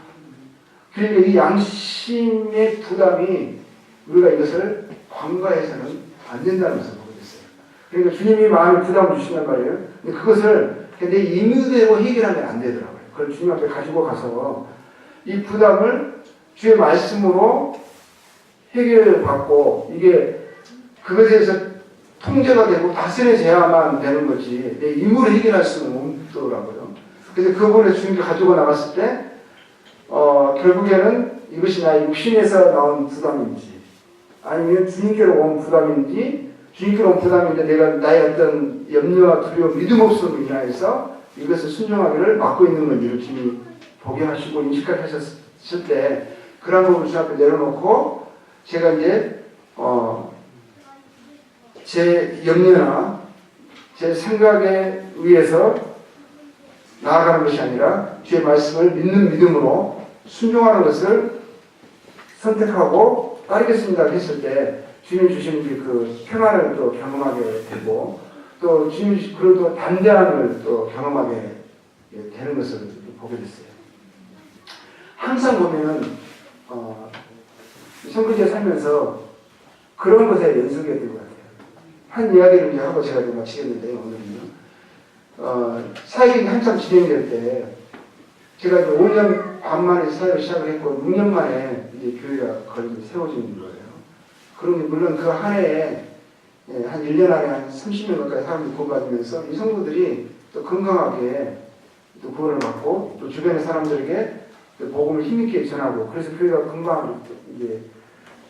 그러니까 이 양심의 부담이 우리가 이것을 관가해서는 안 된다는 것을 보게 됐어요. 그러니까 주님이 마음에 부담을 주신단 말이에요. 근데 그것을 내 임의대로 해결하면 안 되더라고요. 그걸 주님 앞에 가지고 가서 이 부담을 주의 말씀으로 해결받고 이게 그것에 대해서 통제가 되고 다스려져야만 되는 거지 내 임무를 해결할 수는 없더라고요. 그래서 그 부분을 주님께 가지고 나갔을 때 결국에는 이것이 나의 육신에서 나온 부담인지 아니면 주님께로 온 부담인지 주님께로 온 부담인데 내가 나의 어떤 염려와 두려움, 믿음 없음으로 인하여서 이것을 순종하기를 막고 있는 건지를 주님이 보게 하시고 인식하게 하셨을 때 그런 부분을 주 앞에 내려놓고 제가 이제 제 염려나 제 생각에 의해서 나아가는 것이 아니라 주의 말씀을 믿는 믿음으로 순종하는 것을 선택하고 따르겠습니다 했을 때 주님이 주시는 그 평안을 또 경험하게 되고 또 주님이 그래도 담대함을 또 경험하게 되는 것을 보게 됐어요. 항상 보면은 선교지에 살면서 그런 것에 연속이었던 것 같아요. 한 이야기를 이제 하고 제가 좀 마치겠는데요. 오늘은요. 사역이 한참 진행될 때 제가 이제 5년 반 만에 사역을 시작을 했고 6년 만에 이제 교회가 거의 세워지는 거예요. 그러면 물론 그 한 해에 한 1년 안에 한 30명 가까이 사람들이 구원받으면서 이 성도들이 또 건강하게 또 구원을 받고 또 주변의 사람들에게 복음을 힘있게 전하고 그래서 교회가 금방 이제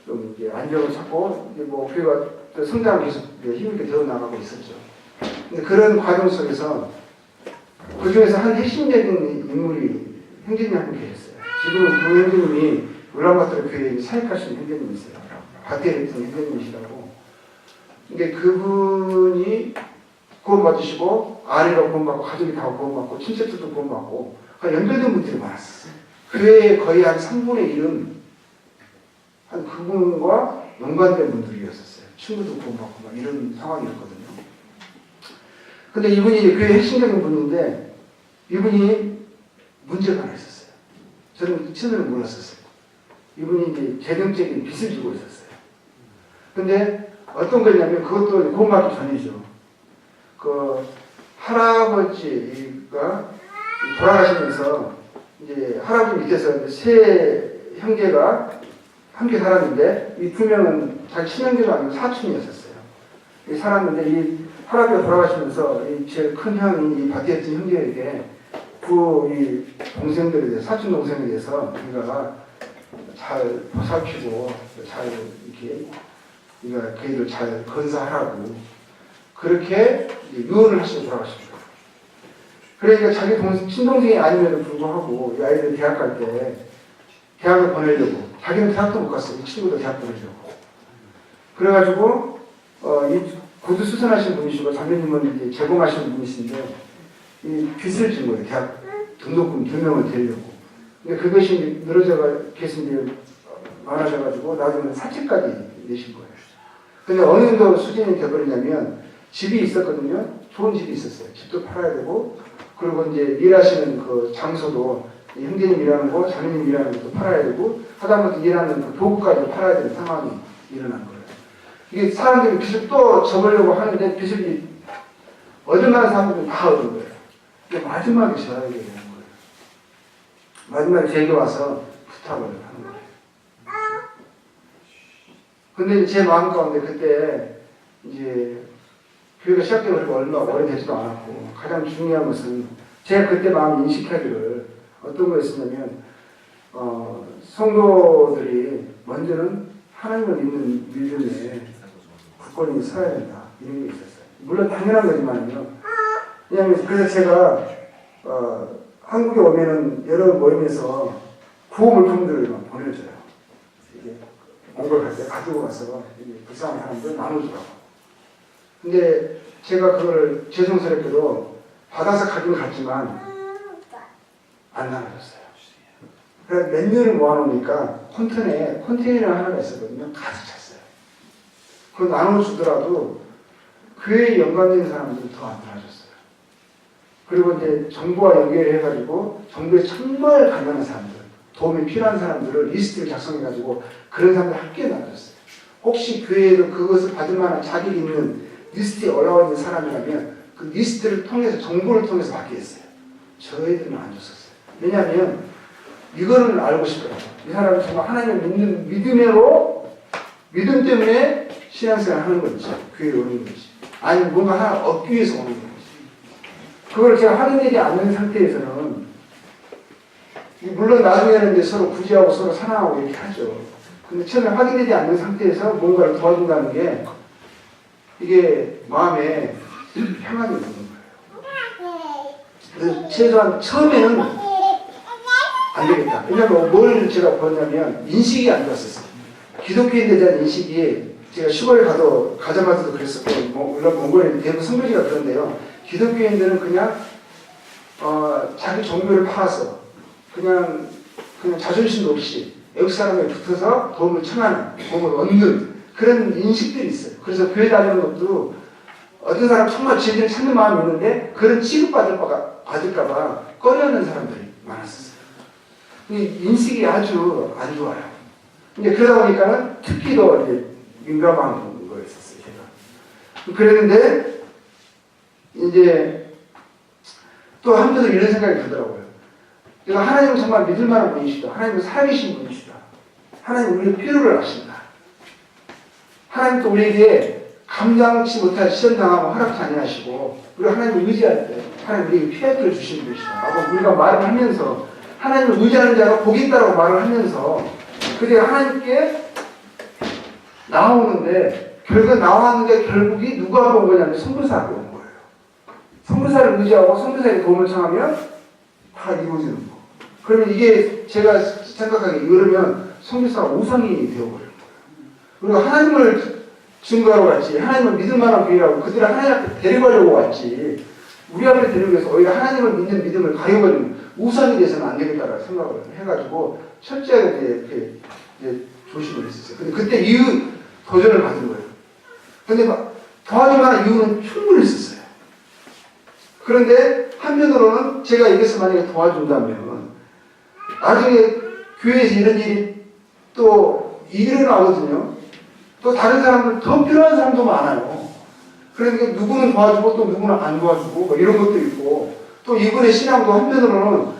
좀 이제 안정을 찾고 이제 뭐 교회가 또 성장을 계속 힘있게 되어 나가고 있었죠. 근데 그런 과정 속에서 그 중에서 한 핵심적인 인물이 형제님 한 분 계셨어요. 지금은 그 형제님이 울란바토르 교회에 사역하시는 형제님이 있어요. 바티에르슨 형제님이시라고. 근데 그분이 구원받으시고 아내가 구원받고 가족이 다 구원받고 친척들도 구원받고 연결된 분들이 많았어요. 교회의 거의 한 3분의 1은 한 그분과 연관된 분들이었었어요. 친구도 구원받고 막 이런 상황이었거든요. 근데 이분이 교회 핵심적인 분인데 이분이 문제가 하나 있었어요. 저는 처음에는 몰랐었어요. 이분이 이제 재정적인 빚을 지고 있었어요. 근데 어떤 거냐면 그것도 구원받기 전이죠. 그 할아버지가 돌아가시면서 이제 할아버지 밑에서 이제 세 형제가 함께 살았는데 이 두 명은 자기 친형제도 아니고 사촌이었었어요. 살았는데 이 할아버지가 돌아가시면서 이 제일 큰 형이 이 바티에르슨 형제에게 이 동생들에 대해서 사촌 동생에 대해서 우리가 잘 보살피고 잘 이렇게 우리가 그들을 잘 건사하라고 그렇게 유언을 하시고 돌아가십니다. 그러니까 자기 친동생이 아님에도 불구하고 이 아이들 대학 갈 때 대학을 보내려고 자기는 대학도 못 갔어요. 이 친구도 대학 보내려고. 그래가지고 이 구두 수선하신 분이시고 장로님은 이제 제공하시는 분이신데 이 빚을 진 거예요. 대학 등록금 2명을 드리려고. 근데 그것이 늘어져가 계속 이제 많아져가지고 나중에는 사채까지 내신 거예요. 근데 어느 정도 수준이 돼버리냐면 집이 있었거든요. 좋은 집이 있었어요. 집도 팔아야 되고 그리고 이제 일하시는 그 장소도 형제님 일하는 거, 자매님 일하는 것도 팔아야 되고 하다못해 일하는 그 도구까지 팔아야 되는 상황이 일어난 거예요. 이게 사람들이 빚을 또 져보려고 하는데 빚을 얻어가는 사람들은 다 얻은 거예요. 근데 마지막에 져야 되는 거예요. 마지막에 제게 와서 부탁을 하는 거예요. 근데 제 마음 가운데 그때 이제 교회가 시작된 지 얼마 오래되지도 않았고 가장 중요한 것은 제가 그때 마음 인식하기를 어떤 거였냐면 성도들이 먼저는 하나님을 믿는 믿음에 굳건히 서야 된다 이런 게 있었어요. 물론 당연한 거지만요. 왜냐하면 그래서 제가 한국에 오면은 여러 모임에서 구호 물품들을 막 보내줘요. 이게 몽골 갈 때 가지고 가서 불쌍한 사람들 나눠주라고. 근데 제가 그걸 죄송스럽게도 받아서 가긴 갔지만 안 나눠줬어요. 그래서 몇 년을 모아놓으니까 컨테이너 하나가 있었거든요. 가득 찼어요. 그걸 나눠주더라도 교회에 연관된 사람들은 더 안 나눠줬어요. 그리고 이제 정부와 연결해가지고 정부에 정말 가난한 사람들, 도움이 필요한 사람들을 리스트를 작성해가지고 그런 사람들 함께 나눠줬어요. 혹시 교회에도 그것을 받을 만한 자격이 있는 리스트에 올라와 있는 사람이라면 그 리스트를 통해서 정보를 통해서 받게 했어요. 저희들은 안 줬었어요. 왜냐하면 이거를 알고 싶더라고요. 이 사람은 정말 하나님을 믿는 믿음 때문에 신앙생활을 하는 건지 교회에 오는 건지 아니면 뭔가 하나 얻기 위해서 오는 건지 그걸 제가 확인되지 않는 상태에서는 물론 나중에는 이제 서로 구제하고 서로 사랑하고 이렇게 하죠. 근데 처음에 확인되지 않는 상태에서 뭔가를 도와준다는 게 이게 마음에 평안이 오는 거예요. 그래서 최소한 처음에는 안 되겠다. 왜냐면 뭘 제가 보냐면 인식이 안 좋았었어요. 기독교인에 대한 인식이 제가 시골에 가자마자도 그랬었고 물론 몽골에 대부분 선교지가 그런데요. 기독교인들은 그냥 자기 종교를 팔아서 그냥 자존심도 없이 외국 사람에 붙어서 도움을 청하는, 도움을 얻는 그런 인식들이 있어요. 그래서 교회 다니는 것도 어떤 사람 정말 제대로 찾는 마음이 있는데 그런 취급받을까봐 꺼려하는 사람들이 많았었어요. 인식이 아주 안 좋아요. 이제 그러다 보니까는 특히 더 이제 민감한 거였었어요, 제가. 그랬는데 이제 또 한편으로 이런 생각이 들더라고요. 내가 하나님은 정말 믿을 만한 분이시다. 하나님은 살아계신 분이시다. 하나님은 우리의 필요를 아신다. 하나님 또 우리에게 감당치 못할 시험 당하면 허락지 아니하시고 우리가 하나님을 의지할 때 하나님 우리에게 피할 길을 주시는 분이시다. 라고 우리가 말을 하면서 하나님을 의지하는 자가 복이 있다고 말을 하면서 그게 하나님께 나오는데 결국이 누가 온 거냐면 선교사가 온 거예요. 선교사를 의지하고 선교사의 도움을 청하면 다 이루어지는 거. 그러면 이게 제가 생각하기에 이러면 선교사가 우상이 되어버리는 거예요. 그리고 하나님을 증거하러 갔지 하나님을 믿을 만한 분이라고 그들을 하나님 앞에 데려가려고 왔지 우리 앞에 데리기 위해서 오히려 하나님을 믿는 믿음을 가려버리는 우상이 돼서는 안 되겠다라고 생각을 해가지고 철저하게 이제 조심을 했었어요. 근데 그때 도전을 받은 거예요. 근데 도와줄 만한 이유는 충분히 있었어요. 그런데 한편으로는 제가 이것을 만약에 도와준다면 나중에 교회에서 이런 일이 또 일어나거든요. 또 다른 사람들 더 필요한 사람도 많아요. 그러니까 누구는 도와주고 또 누구는 안 도와주고 뭐 이런 것도 있고 또 이분의 신앙도 한편으로는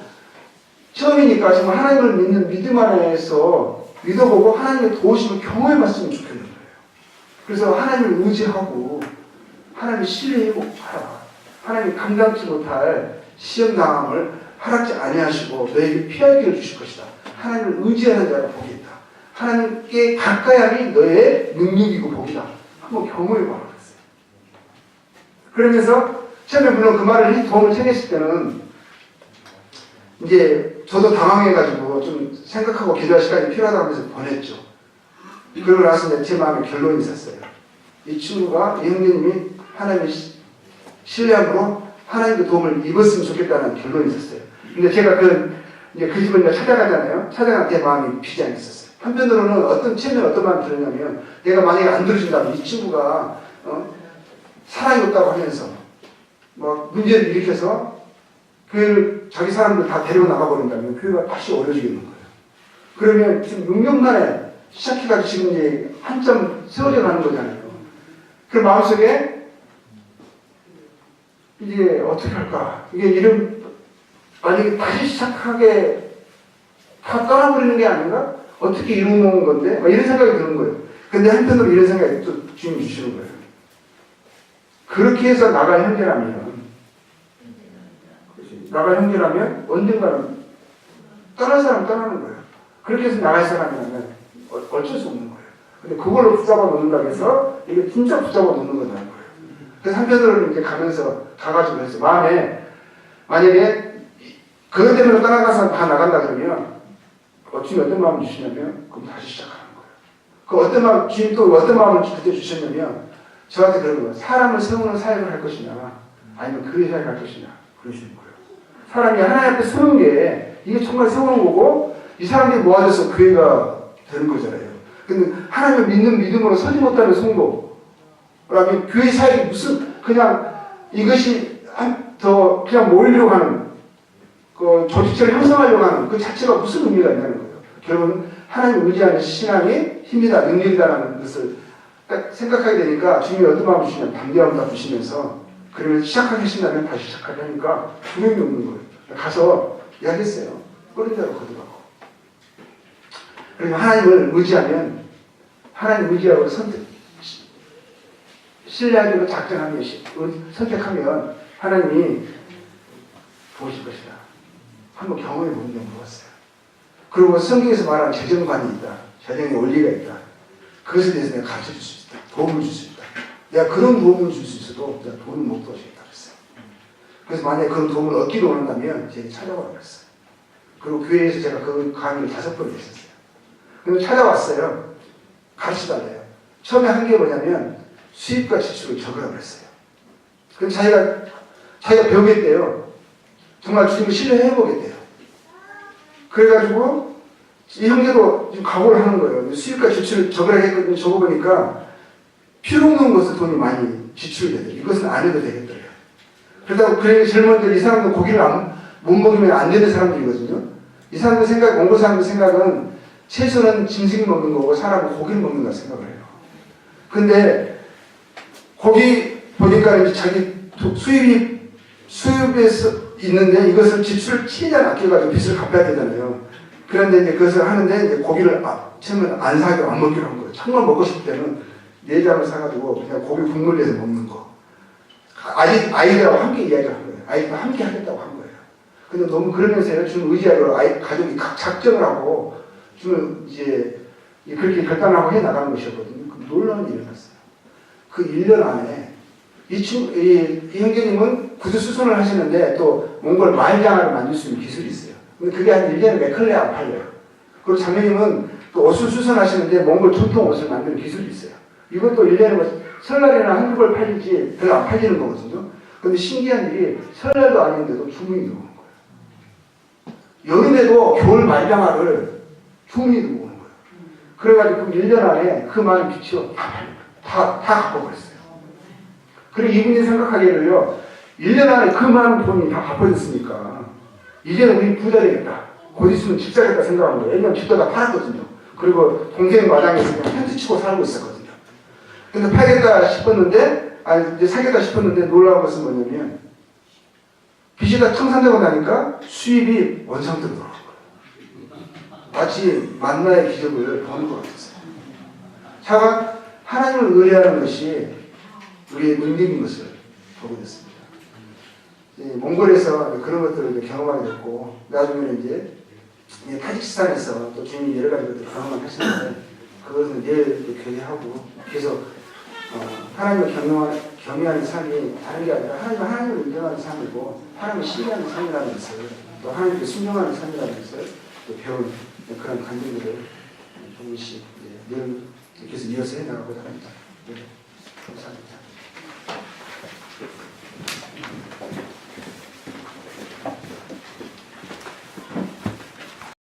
처음이니까 정말 하나님을 믿는 믿음 안에서 믿어보고 하나님의 도우심을 경험해봤으면 좋겠는 거예요. 그래서 하나님을 의지하고 하나님을 신뢰하고 하라. 하나님이 감당치 못할 시험당함을 허락지 아니하시고 너에게 피할 길을 주실 것이다. 하나님을 의지하는 자가 복이 있다. 하나님께 가까이함이 너의 능력이고 복이다. 한번 경험해봐라 그랬어요. 그러면서 처음에 물론 그 말을 도움을 청했을 때는 이제 저도 당황해가지고 좀 생각하고 기도할 시간이 필요하다고 하면서 보냈죠. 그러고 나서 이제 제 마음에 결론이 있었어요. 이 친구가, 이 형제님이 하나님의 신뢰함으로 하나님의 도움을 입었으면 좋겠다는 결론이 있었어요. 근데 제가 그 집을 이제 찾아가잖아요. 찾아갈 때 마음이 비장히 있었어요. 한편으로는 처음에 어떤 마음이 들었냐면 내가 만약에 안 들어준다면 이 친구가 사랑이 없다고 하면서 뭐 문제를 일으켜서 교회를 자기 사람들 다 데리고 나가버린다면 교회가 다시 어려지겠는 거예요. 그러면 지금 6년 만에 시작해가지고 지금 이제 한참 세워져 가는 거잖아요. 그 마음속에 이제 어떻게 할까? 이게 만약에 다시 시작하게 다 떠나버리는 게 아닌가? 어떻게 이루는 건데? 막 이런 생각이 드는 거예요. 근데 한편으로 이런 생각이 또 주님이 주시는 거예요. 그렇게 해서 나갈 형제라면 언젠가는 떠날 사람 떠나는 거예요. 그렇게 해서 나갈 사람이라면 어쩔 수 없는 거예요. 근데 그걸로 붙잡아 놓는다고 해서 이게 진짜 붙잡아 놓는 거라는 거예요. 그래서 한편으로는 이제 가가지고 해서 마음에 만약에 그것 때문에 떠나가서 다 나간다 그러면 주님이 어떤 마음을 주시냐면 그럼 다시 시작하는 거예요. 주님 또 어떤 마음을 그때 주셨냐면 저한테 그런 거예요. 사람을 세우는 사역을 할 것이냐 아니면 그 사역을 할 것이냐 그러시는 거예요. 사람이 하나님 앞에 세우는 게 이게 정말 세우는 거고 이 사람들이 모아져서 교회가 되는 거잖아요. 근데 하나님을 믿는 믿음으로 서지 못하는 성도 그러면 교회 사역이 무슨 그냥 이것이 더 그냥 모이려고 하는 그 조직체를 형성하려고 하는 그 자체가 무슨 의미가 있냐는 거예요. 결국은 하나님 의지하는 신앙이 힘이다, 능력이다라는 것을 딱 생각하게 되니까 주님이 어떤 마음을 주시냐면 담대함을 주시면서 그러면 시작하기 하신다면 다시 시작하게 하니까 두려움이 없는 거예요. 가서 이야기했어요. 끓은 대로 거듭하고. 그리고 하나님을 의지하면 하나님 의지하고 신뢰하고 작정하면 선택하면 하나님이 도우실 것이다. 한번 경험해 보는 게 물었어요. 그리고 성경에서 말하는 재정관이 있다. 재정의 원리가 있다. 그것에 대해서 내가 가르쳐 줄 수 있다. 도움을 줄 수 있다. 내가 그런 도움을 줄 수 있어도 내가 돈을 못 도와주겠다 그랬어요. 그래서 만약에 그런 도움을 얻기로 원한다면 제게 찾아오라고 그랬어요. 그리고 교회에서 제가 그 강의를 5번 했었어요. 그래서 찾아왔어요. 가르쳐달래요. 처음에 한 게 뭐냐면 수입과 지출을 적으라고 그랬어요. 그럼 자기가 배우겠대요. 정말 주님을 신뢰해보겠대요. 그래가지고 이 형제도 지금 각오를 하는 거예요. 수입과 지출을 적으라고 했거든요. 적어보니까 필요 없는 것에 돈이 많이 지출이 돼요. 이것은 안 해도 되겠더래요. 그러다가 그래 젊은들 이 사람들 고기를 못 먹으면 안 되는 사람들이거든요. 이 사람들 생각, 몽골 사람들 생각은 채소는 짐승이 먹는 거고 사람은 고기를 먹는다 생각을 해요. 근데 거기 보니까 이제 자기 수입에서 있는데 이것을 지출을 최대한 아껴가지고 빚을 갚아야 되잖아요. 그런데 이제 그것을 하는데 이제 고기를 처음에는 안 사기로 안 먹기로 한 거예요. 정말 먹고 싶을 때는 내장을 사가지고 그냥 고기 국물 내서 먹는 거. 아이들하고 함께 이야기를 한 거예요. 아이들과 함께 하겠다고 한 거예요. 근데 너무 그러면서요. 주는 의지하러 가족이 각 작정을 하고 주는 이제 그렇게 결단하고 해 나가는 것이었거든요. 그 놀라운 일이 일어났어요. 그 1년 안에 이 형제님은 구두수선을 하시는데 또 몽골 말장화를 만들 수 있는 기술이 있어요. 근데 그게 한 1년에 몇 컬레 안 팔려요. 그리고 장모님은 또 옷을 수선하시는데 몽골 전통 옷을 만드는 기술이 있어요. 이것도 1년에 뭐 설날이나 한두 벌 팔리지 별로 안 팔리는 거거든요. 근데 신기한 일이 설날도 아닌데도 주문이 들어오는 거예요. 여름에도 겨울 말장화를 주문이 들어오는 거예요. 그래가지고 그 1년 안에 그 많은 빚이 다 갚아버렸어요. 그리고 이분이 생각하기를요, 1년 안에 그 많은 돈이 다 갚아졌으니까 이제는 우리 부자 되겠다. 곧 있으면 집 사겠다 생각한 거예요. 왜냐면 집도 다 팔았거든요. 그리고 동생 마당에서 그냥 텐트 치고 살고 있었거든요. 근데 팔겠다 싶었는데, 이제 사겠다 싶었는데 놀라운 것은 뭐냐면 빚이 다 청산되고 나니까 수입이 원상태로 돌아온 거예요. 마치 만나의 기적을 보는 것 같았어요. 차가 하나님을 의뢰하는 것이 우리의 능력인 것을 보게 됐습니다. 몽골에서 그런 것들을 경험하게 됐고, 나중에는 이제 타지키스탄에서 또 주님이 여러 가지 것들을 경험을 하시는데, 그것은 내일 교제하고, 계속 하나님을 경외하는 삶이 다른 게 아니라 하나님을 인정하는 삶이고, 하나님을 신뢰하는 삶이라는 것을, 또 하나님께 순종하는 삶이라는 것을 또 배운 그런 간증들을 조금씩 늘 계속 이어서 해나가고자 합니다. 네, 감사합니다.